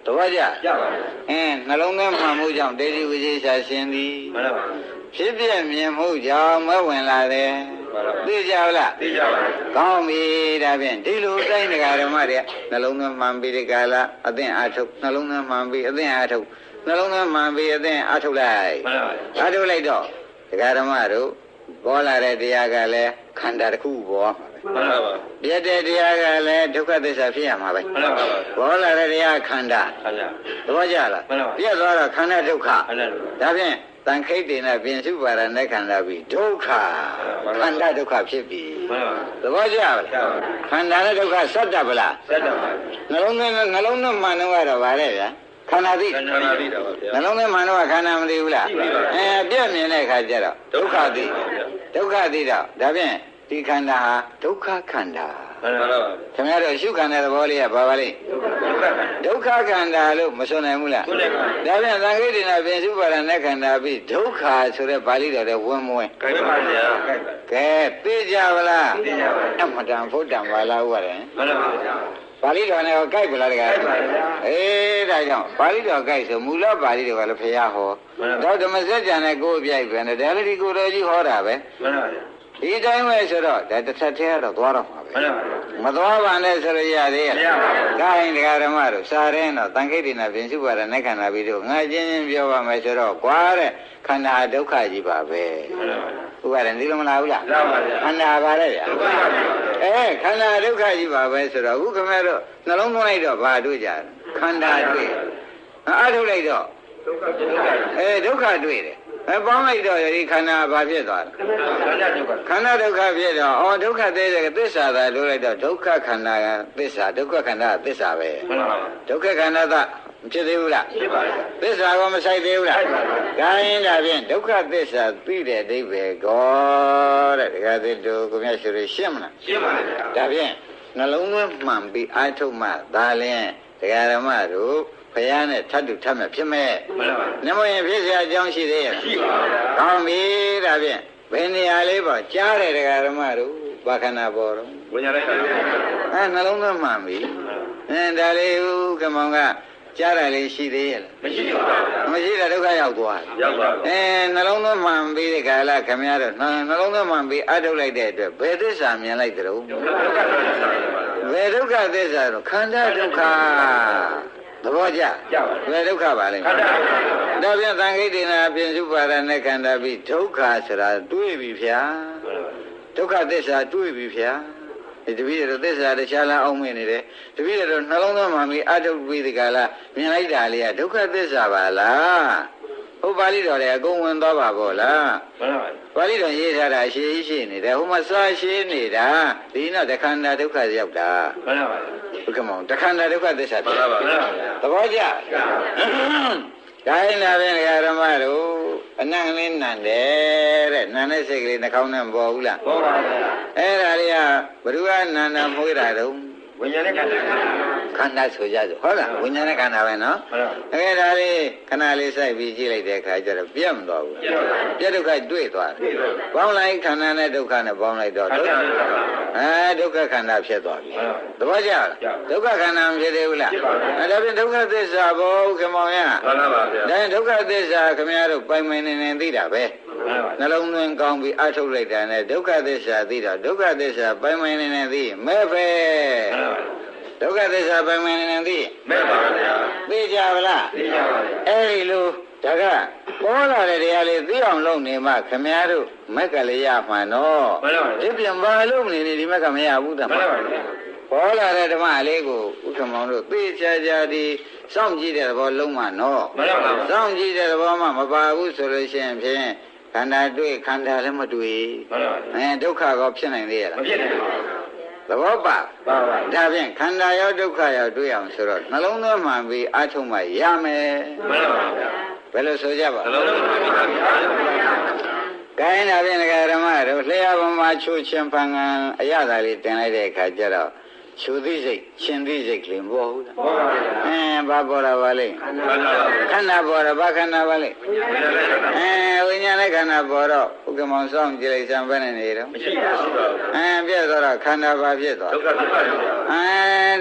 ပါ တပည့်ကြ ရပါဗျာ နှလုံးသွင်းမှန်မှုကြောင့်ဒိဋ္ဌိဝိသေသရှင်သည် မှန်ပါ ဖြစ်ပြမြင်မှုကြောင့်မဲ့ဝင်လာတယ်သိကြလား သိကြပါဗျာ ကောင်းပြီဒါဖြင့်ဒီလိုတိုင်းဒကာဓမ္မတွေနှလုံးသွင်းမှန်ပြီးဒီကလာအသင်အာထုတ်နှလုံးသွင်းမှန်ပြီးအသင်အာထုတ်နှလုံးသွင်းမှန်ပြီးအသင်အာထုတ်လိုက် မှန်ပါ အားထုတ်လိုက်တော့ဒကာဓမ္မတို့ပေါ်လာတဲ့တရားကလည်းခန္ဓာတစ်ခုပေါ်မှာပဲ မှန်ပါ ပြည့်တဲ့တရားကလည်းဒုက္ခသစ္စာဖြစ်ရမှာပဲ မှန်ပါ ပေါ်လာတဲ့တရားခန္ဓာ ခန္ဓာ သဘောကျလား မှန်ပါ ပြည့်သွားတော့ခန္ဓာဒုက္ခ ခန္ဓာ ဒါဖြင့်တန်ခိတ်တေနဲ့ပြင်စုပါရနဲ့ခန္ဓာပြီးဒုက္ခခန္ဓာဒုက္ခဖြစ်ပြီ မှန်ပါ သဘောကျလား ရပါ ခန္ဓာနဲ့ဒုက္ခစက်တတ်ပလား စက်တော်ပါ နှလုံးသွင်းမှန်တော့ဗါလဲဗျာခန္ဓာသိ ခန္ဓာသိတာပါဗျာ နှလုံးသွင်းမှန်တော့ခန္ဓာမသိဘူးလား သိပါပါ ပြည့်မြင်တဲ့အခါကျတော့ဒုက္ခသိဒုက္ခသိတော့ဒါဖြင့်ဒီခန္ဓာဟာဒုက္ခခန္ဓာ မှန်ပါပါ ခင်ဗျားတို့ရှုခန္ဓာသဘောလေးကဘာပါလိမ့် ဒုက္ခခန္ဓာ ဒုက္ခခန္ဓာလို့မဆိုနိုင်ဘူးလား ကိုယ်နဲ့ ဒါဖြင့်သံဃိတိနာပြင်စုပါရနဲ့ခန္ဓာပြီးဒုက္ခဆိုတဲ့ပါဠိတော်တဲ့ဝင်မဝင် ကိုယ်ပါဗျာ ကဲသိကြပါလား သိကြပါ အမတန်ဖုတ်တံပါလားဥပါရင် မှန်ပါဗျာ ပါဠိတော်နဲ့ကိုကြိုက်ပလားတကယ် ကြိုက်ပါဗျာ ဒါကြောင့်ပါဠိတော်ကြိုက်ဆိုမူလပါဠိတော်ကလည်းဖရာဟော မှန်ပါ တော့ဓမ္မစကြာနဲ့ကိုယ်ပြိုက်ပဲနဲ့ဒါလည်းဒီကိုယ်တော်ကြီးဟောတာပဲ မှန်ပါဗျာ ဒီတိုင်းပဲဆိုတော့ဒါတစ်ထပ်တည်းကတော့သွားတော့မှာပဲ မှန်ပါဗျာ မသွားပါနဲ့ဆိုရရသေးရဲ့ မရပါဘူး ဒါရင်ဒကာဓမ္မတို့စာရင်းတော့တန်ခိတ်တိနာပြင်စုပါရနဲ့ခန္ဓာပြီးတော့ငါချင်းချင်းပြောပါမယ်ဆိုတော့ကွာတဲ့ခန္ဓာဒုက္ခကြီးပါပဲ မှန်ပါဗျာ ဥပါရင်ဒီလိုမလားဘူးလား ရပါဗျာ ခန္ဓာပါလေဗျာ ဒုက္ခပါဗျာ ခန္ဓာဒုက္ခကြီးပါပဲဆိုတော့အခုခင်ဗျားတို့နှလုံးသွင်းလိုက်တော့ဘာတွေ့ကြလဲခန္ဓာတွေ့အားထုတ်လိုက်တော့ ဒုက္ခဒုက္ခ ဒုက္ခတွေ့တယ်ပေါင်းလိုက်တော့ဒီခန္ဓာဘာဖြစ်သွားလဲ ခန္ဓာဒုက္ခခန္ဓာဒုက္ခဖြစ်တော့ဒုက္ခသေးတဲ့သစ္စာသာလို့လိုက်တော့ဒုက္ခခန္ဓာကသစ္စာဒုက္ခခန္ဓာကသစ္စာပဲ မှန်ပါဗျာ ဒုက္ခခန္ဓာသာမဖြစ်သေးဘူးလား ဖြစ်ပါဗျာ သစ္စာကမဆိုင်သေးဘူးလား ဆိုင်ပါပါ ဒါရင်ဒါဖြင့်ဒုက္ခသစ္စာသိတဲ့အဓိပ္ပာယ်ကောတဲ့ဒကာသစ်တို့ကိုမြတ်ရှင်ရှင်းမလား ရှင်းပါဗျာ ဒါဖြင့်နှလုံးသွင်းမှန်ပြီးအားထုတ်မှဒါလင်းဒကာဓမ္မတို့ဖယားနဲ့ထပ်တူထပ်မဲ့ဖြစ်မဲ့ မှန်ပါဗျာ နမရင်ဖြစ်เสียအကြောင်းရှိသေးရဲ့ ရှိပါဗျာ ကောင်းပြီဒါဖြင့်ဘယ်နေရာလေးပေါ့ကြားတယ်ဒကာဓမ္မတို့ဘာခန္ဓာပေါ်တော့ ဝိညာဉ်နဲ့ခန္ဓာ နှလုံးသွင်းမှန်ပြီဒါလေးဦးကမောင်ကကြားတာလေးရှိသေးရဲ့လား မရှိပါဗျာ မရှိတာဒုက္ခရောက်သွားတယ် ရောက်ပါဗျာ နှလုံးသွင်းမှန်ပြီးဒီကလာခမရတော့နှလုံးသွင်းမှန်ပြီးအထုတ်လိုက်တဲ့အတွက်ဘယ်သစ္စာမြင်လိုက်ကြတော့ ဒုက္ခဒုက္ခသစ္စာပါ ဘယ်ဒုက္ခသစ္စာတော့ခန္ဓာဒုက္ခသဘောကျ ရပါ ဘယ်ဒုက္ခပါလဲ ခန္ဓာဒုက္ခ ဒါပြန်သံဃိတေနာပြင်စုပါရနဲ့ခန္ဓာပြီးဒုက္ခဆိုတာတွေးပြီဗျာဒုက္ခသစ္စာတွေးပြီဗျာဒီတပည့်တော်သစ္စာတခြားလားအောင်မင်းနေတယ်တပည့်တော်နှလုံးသွင်းမှပြီးအထုတ်ပြီးဒီကလာမြင်လိုက်တာလေးကဒုက္ခသစ္စာပါလားဟုတ်ပါဠိတော်လည်းအကုန်ဝင်သွားပါဗောလား မှန်ပါဗျာ ပါဠိတော်ရေးထားတာရှင်းရှင်းနေတယ်ဟိုမှာစာရှင်းနေတာဒီနောက်တခန္ဓာဒုက္ခရောက်တာ မှန်ပါဗျာ ဘုကမောင်တခန္ဓာဒုက္ခသစ္စာ မှန်ပါဗျာ သဘောကျဒါရင်လာပြန်ဓမ္မတို့အနံ့လေးနံတယ်တဲ့နံတဲ့စိတ်ကလေးနှာခေါင်းနဲ့မပေါ်ဘူးလား ဟောပါဗျာ အဲ့ဒါလေးကဘ누구ကနံတာမွေးတာတုံး ဝိညာဉ်နဲ့ခန္ဓာ ခန္ဓာဆိုကြဆိုဟုတ်လားဝိညာဉ်နဲ့ခန္ဓာပဲနော် မှန်ပါ အဲ့ဒါလေးခဏလေးစိုက်ပြီးကြည့်လိုက်တဲ့အခါကျတော့ပြတ်မသွားဘူး ပြတ်ပါဗျာ ပြတ်ဒုက္ခတွေ့သွားတယ် တွေ့ပါ ပေါင်းလိုက်ခန္ဓာနဲ့ဒုက္ခနဲ့ပေါင်းလိုက်တော့ ခန္ဓာဒုက္ခ ဒုက္ခခန္ဓာဖြစ်သွားပြီ မှန်ပါ သဘောကျလား ကျပါ ဒုက္ခခန္ဓာမဖြစ်သေးဘူးလား ဖြစ်ပါဘူး ဒါဖြင့်ဒုက္ခသစ္စာဘောခင်မောင်ရ မှန်ပါဗျာ ဒါရင်ဒုက္ခသစ္စာခင်ဗျားတို့ပိုင်ပိုင်နေနေသိတာပဲ မှ နှလုံးသွင်းကောင်းပြီးအထုတ်လိုက်တာနဲ့ဒုက္ခသစ္စာသိတော့ဒုက္ခသစ္စာပိုင်ပိုင်နေနေသိမဲ့ပဲဒုက္ခသစ္စာပိုင်ပိုင်နေနေသိမဲ့ပါဗျာသိကြပါလားသိကြပါဗျာအဲ့ဒီလိုဒါကပေါ်လာတဲ့တရားလေးသိအောင်လုပ်နေမှခမည်းတော်မက်ကလေးရမှန်တော့ဒီပြန်ဘာလို့မနေနေဒီမက်ကမရဘူးတမပေါ်လာတဲ့ဓမ္မလေးကိုဥက္ကမောင်တို့သိချာချာဒီစောင့်ကြည့်တဲ့သဘောလုံးမှနော်စောင့်ကြည့်တဲ့သဘောမှမပါဘူးဆိုလို့ရှိရင်ဖြင့်ခန္ဓာတွေ့ခန္ဓာလည်းမတွေ့ဒုက္ခကောဖြစ်နိုင်သေးရလားမဖြစ်နိုင်ပါဘူးသဘောပါပါဒါဖြင့်ခန္ဓာရောဒုက္ခရောတွေ့အောင်ဆိုတော့နှလုံးသွင်းမှန်ပြီးအထုံးမှရမယ်မှန်ပါဗျာဘယ်လိုဆိုကြပါနှလုံးသွင်းမှန်ပြီးအားထုတ်မှရမယ်ကိုင်းတာဖြင့်ဓမ္မတို့လျှာပေါ်မှာချိုးချင်းဖန်ကန်အရသာလေးတင်လိုက်တဲ့အခါကျတော့ချိုးသိစိတ်ချင်းသိစိတ်ကလေးမပေါ်ဘူးလားပေါ်ပါဗျာဘာပေါ်တာပါလဲခန္ဓာပေါ်တာဘာခန္ဓာပါလဲဝိညာဉ်နဲ့ခန္ဓာပေါ်တော့ဥက္ကမောင်ဆောင်ကြည့်လိုက်စမ်းဘယ်နဲ့နေတော့မရှိပါဘူးပြည့်သွားတော့ခန္ဓာဘာဖြစ်သွားဒုက္ခဖြစ်ပါဗျာ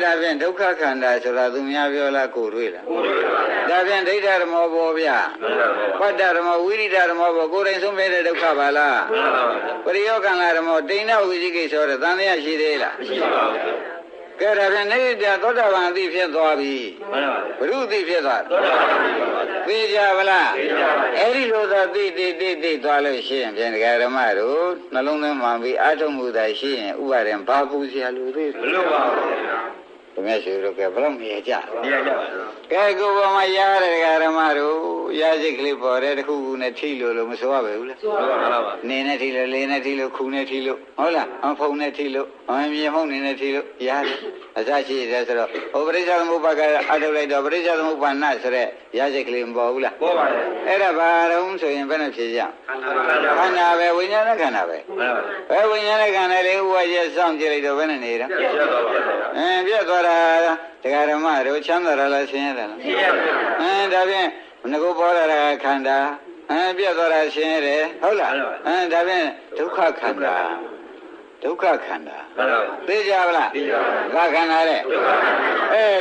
ဒါဖြင့်ဒုက္ခခန္ဓာဆိုတာသူများပြောလားကိုယ်တွေ့လားကိုယ်တွေ့ပါဒါဖြင့်ဒိဋ္ဌဓမ္မောပေါ်ဗျာပတ္တဓမ္မောဝိရိဒဓမ္မောပေါ်ကိုယ်တိုင်ဆုံးဖြတ်တဲ့ဒုက္ခပါလားပရိယောကံလာဓမ္မောတိဏ္ဍဝိသိကိစ္စတဲ့သံဃာရှိသေးလားမရှိပါဘူးကဲဒါဖြင့်နေတသောတာပန်အသိဖြစ်သွားပြီမှန်ပါဘုရုသိဖြစ်သွားသောတာပန်အသိပါသိကြပါလားသိကြပါပါအဲ့ဒီလိုသာသိသွားလို့ရှိရင်ဖြင့်ဒကာဓမ္မတို့နှလုံးသွင်းမှပြီးအာထုံမှုသာရှိရင်ဥပါရင်ဘာပူเสียလို့သိမလို့ပါဘူးဗျာဘုရားရှိတို့ကဘလို့မြင်ကြမြင်ကြပါကဲကိုယ်ပေါ်မှာရတဲ့ဒကာဓမ္မတို့ရစိတ်ကလေးပေါ်တဲ့တစ်ခုခုနဲ့ထိလို့မဆိုရပါဘူးလားဆိုပါပါနေနဲ့ထိလို့လေးနဲ့ထိလို့ခုနဲ့ထိလို့ဟုတ်လားဖုံနဲ့ထိလို့မြေမှုန့်နေနဲ့ထိလို့ရတယ်အစရှိတယ်ဆိုတော့ဟိုပရိစ္ဆေသမုပ္ပါကအထုတ်လိုက်တော့ပရိစ္ဆေသမုပ္ပါဏဆိုတဲ့ရစိတ်ကလေးမပေါ်ဘူးလားပေါ်ပါတယ်အဲ့ဒါဘာတုံးဆိုရင်ဘယ်နဲ့ဖြစ်ကြခန္ဓာပဲဝိညာဉ်နဲ့ခန္ဓာပဲဘယ်ဝိညာဉ်နဲ့ခန္ဓာလေးဥပါရဲ့စောင့်ကြည့်လိုက်တော့ဘယ်နဲ့နေတော့ပြတ်သွားပါပြတ်သွားတာတရားဓမ္မတို့ချမ်းသာလားဆင်းရဲလားဆင်းရဲပါဒါဖြင့်ငကိုပေါ်လာတာခန္ဓာပြတ်သွားတာဆင်းရဲတယ်ဟုတ်လားဒါဖြင့်ဒုက္ခခန္ဓာဒုက္ခခန္ဓာသိကြပါလားသိပါပါဘာခန္ဓာလဲ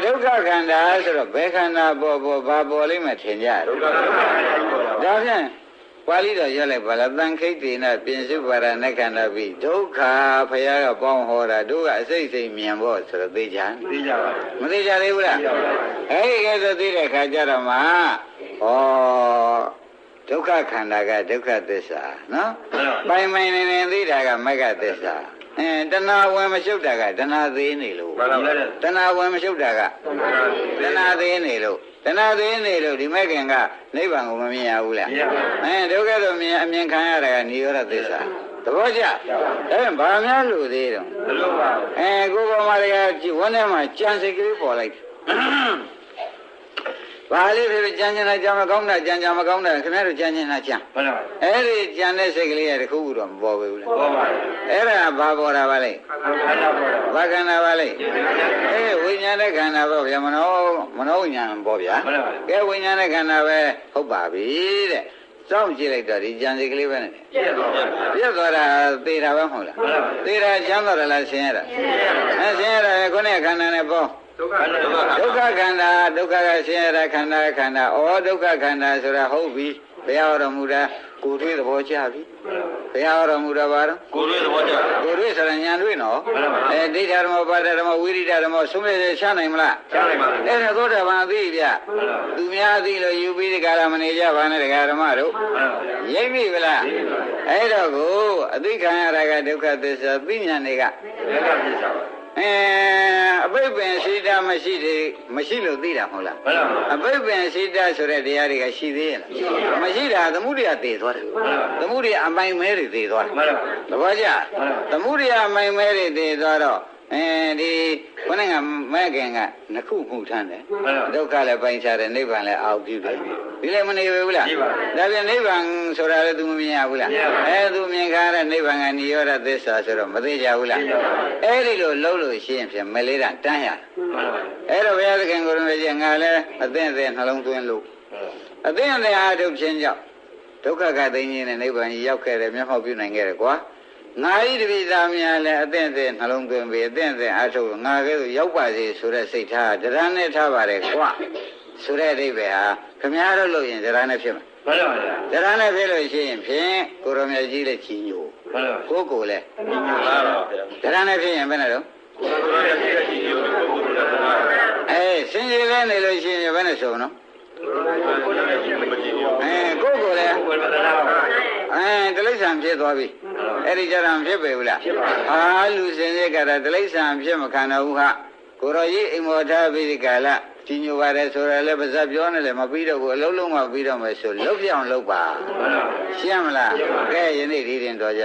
ဒုက္ခခန္ဓာဆိုတော့ဘယ်ခန္ဓာပေါ်ဘာပေါ်လိမ့်မယ်ထင်ကြဒုက္ခခန္ဓာဒါဖြင့်ပါဠိတော်ရလိုက်ပါလားသံခိတ်တေနပြင်စုပါရဏခန္ဓာပြီဒုက္ခဖရာကပေါင်းဟောတာတို့ကအစိတ်စိတ်မြင်ဖို့ဆိုတော့သိကြသိကြပါမသိကြသေးဘူးလားအဲ့ဒီကဲဆိုသိတဲ့ခါကျတော့မှဒုက္ခခန္ဓာကဒုက္ခသစ္စာနော်ပိုင်နေသိတာကမဂ္ဂသစ္စာတဏှာဝင်မရှုပ်တာကတဏှာသေးနေလို့တဏှာဝင်မရှုပ်တာကတဏှာသေးနေလို့တဏှာသေးနေလို့ဒီမဲ့ခင်ကနိဗ္ဗာန်ကိုမမြင်ရဘူးလားဒုက္ခတော့အမြင်ခံရတာကនិရောဓသစ္စာသဘောကျဒါဖြင့်ဘာများလို့သေးတော့မလို့ပါဘူးကိုယ်ပေါ်မှာတရားကြည့်ဝန်းထဲမှာကြံစိတ်ကလေးပေါ်လိုက်ဘာလေးဖြစ်ကြံကျင်တာကြံမကောင်းတာကြံမကောင်းတာခင်ဗျားတို့ကြံကျင်တာကြံဟုတ်ပါဘူးအဲ့ဒီကြံတဲ့စိတ်ကလေးရတခုခုတော့မပေါ်ဘူးလားပေါ်ပါဘူးအဲ့ဒါဘာပေါ်တာပါလဲခန္ဓာပေါ်တာဘာခန္ဓာပါလဲဝိညာဉ်နဲ့ခန္ဓာပေါ့ဗျာမနောဝိညာဉ်ပေါ့ဗျာဟုတ်ပါဘူးကဲဝိညာဉ်နဲ့ခန္ဓာပဲဟုတ်ပါပြီတဲ့စောင့်ကြည့်လိုက်တော့ဒီကြံစိတ်ကလေးပဲနဲ့ပြည့်သွားတာသေတာပဲမဟုတ်လားသေတာချမ်းသာတယ်လားဆင်းရဲတာဆင်းရဲတာခုနဲ့ခန္ဓာနဲ့ပေါ့ဒုက္ခခန္ဓာဒုက္ခကဆင်းရဲတာခန္ဓာဒုက္ခခန္ဓာဆိုတာဟုတ်ပြီဘုရားတော်မူတာကိုယ်တွေ့သဘောကျပြီဘုရားတော်မူတာပါတော့ကိုယ်တွေ့သဘောကျကိုယ်တွေ့ဆိုတာညာတွေ့နော်ဒိဋ္ဌဓမ္မပါဒဓမ္မဝိရိဒဓမ္မဆုံးဖြတ်ချက်ချနိုင်မလားချနိုင်ပါဘူးအဲ့ဒါသောတာပန်သိဗျသူများသိလို့ယူပြီးဒီကာလမနေကြပါနဲ့ဒကာဓမ္မတို့ရိပ်ပြီဗလားအဲ့တော့ကိုအသိခံရတာကဒုက္ခသစ္စာသိဉာဏ်တွေကဒုက္ခသစ္စာပါအဘိပင်ရှိတာမရှိလို့သိတာမဟုတ်လားအဘိပင်ရှိတာဆိုတဲ့တရားတွေကရှိသေးရဲ့လားမရှိတာသမှုတွေကသိသွားတယ်သမှုတွေအမိုင်မဲတွေသိသွားတယ်သဘောကျသမှုတွေအမိုင်မဲတွေသိသွားတော့ဒီခொနဲ့ကမဲ့ခင်ကနှစ်ခုမှုထမ်းတယ်ဒုက္ခလည်းပိုင်းခြားတယ်နိဗ္ဗာန်လည်းအောက်ပြုတယ်ဒီလည်းမနေဘူးလားဒါပြန်နိဗ္ဗာန်ဆိုတာလည်း तू မမြင်ရဘူးလားသူမြင်ခါတဲ့နိဗ္ဗာန်ကនិရောဓသစ္စာဆိုတော့မသိကြဘူးလားအဲ့ဒီလိုလှုပ်လို့ရှိရင်ဖြင့်မလေးတာတန်းရအဲ့တော့ဘုရားသခင်ကိုယ်တော်ကြီးငါလည်းအသင့်နှလုံးသွင်းလို့အသင့်အားထုတ်ခြင်းကြောင့်ဒုက္ခကသိင်းကြီးနဲ့နိဗ္ဗာန်ကြီးရောက်ခဲ့တယ်မျက်မှောက်ပြုနိုင်ခဲ့တယ်ကွာငါဤတပိသားများလည်းအသင့်နှလုံးသွင်းပြီးအသင့်အားထုတ်ငါကဲရောက်ပါစေဆိုတဲ့စိတ်ထားတရားနဲ့ထားပါတယ်ကွာ ဆိုတဲ့အဓိပ္ပာယ်ဟာခမည်းတော်လို့ရင်တရားနဲ့ဖြစ်မှာ မှန်ပါဗျာ တရားနဲ့ဖြစ်လို့ရှိရင်ဖြင့်ကိုရောင်မြတ်ကြီးလည်းချီညို မှန်ပါ ကိုယ်ကိုယ်လည်း မှန်ပါဗျာ တရားနဲ့ဖြစ်ရင်ဘယ်နဲ့တော့ ကိုယ်တော်ရဲ့ရှိတဲ့ရှင်ကိုပုဂ္ဂိုလ်ကသာ စင်ကြီးလဲနေလို့ရှိရင်ဘယ်နဲ့ဆိုနော် ကိုယ်တော်ရဲ့ရှိတဲ့မကြည့်ဘူး ကိုယ်ကိုယ်လည်း ကိုယ်တော်ကသာ တိရစ္ဆာန်ဖြစ်သွားပြီအဲ့ဒီကြတာမဖြစ်ပေဘူးလားဟာလူစင်စစ်ကတာတိရစ္ဆာန်ဖြစ်မခံတော့ဘူးဟာကိုရောကြီးအိမ်မောထားပြီးဒီကလာကြီးညိုပါတယ်ဆိုရလဲပါဇက်ပြောနေတယ်မပြီးတော့ဘူးအလုံးလုံးမပြီးတော့မယ်ဆိုလုတ်ပြအောင်လုတ်ပါရှင်းမလားကဲယနေ့ဒီတင်တော်ကြ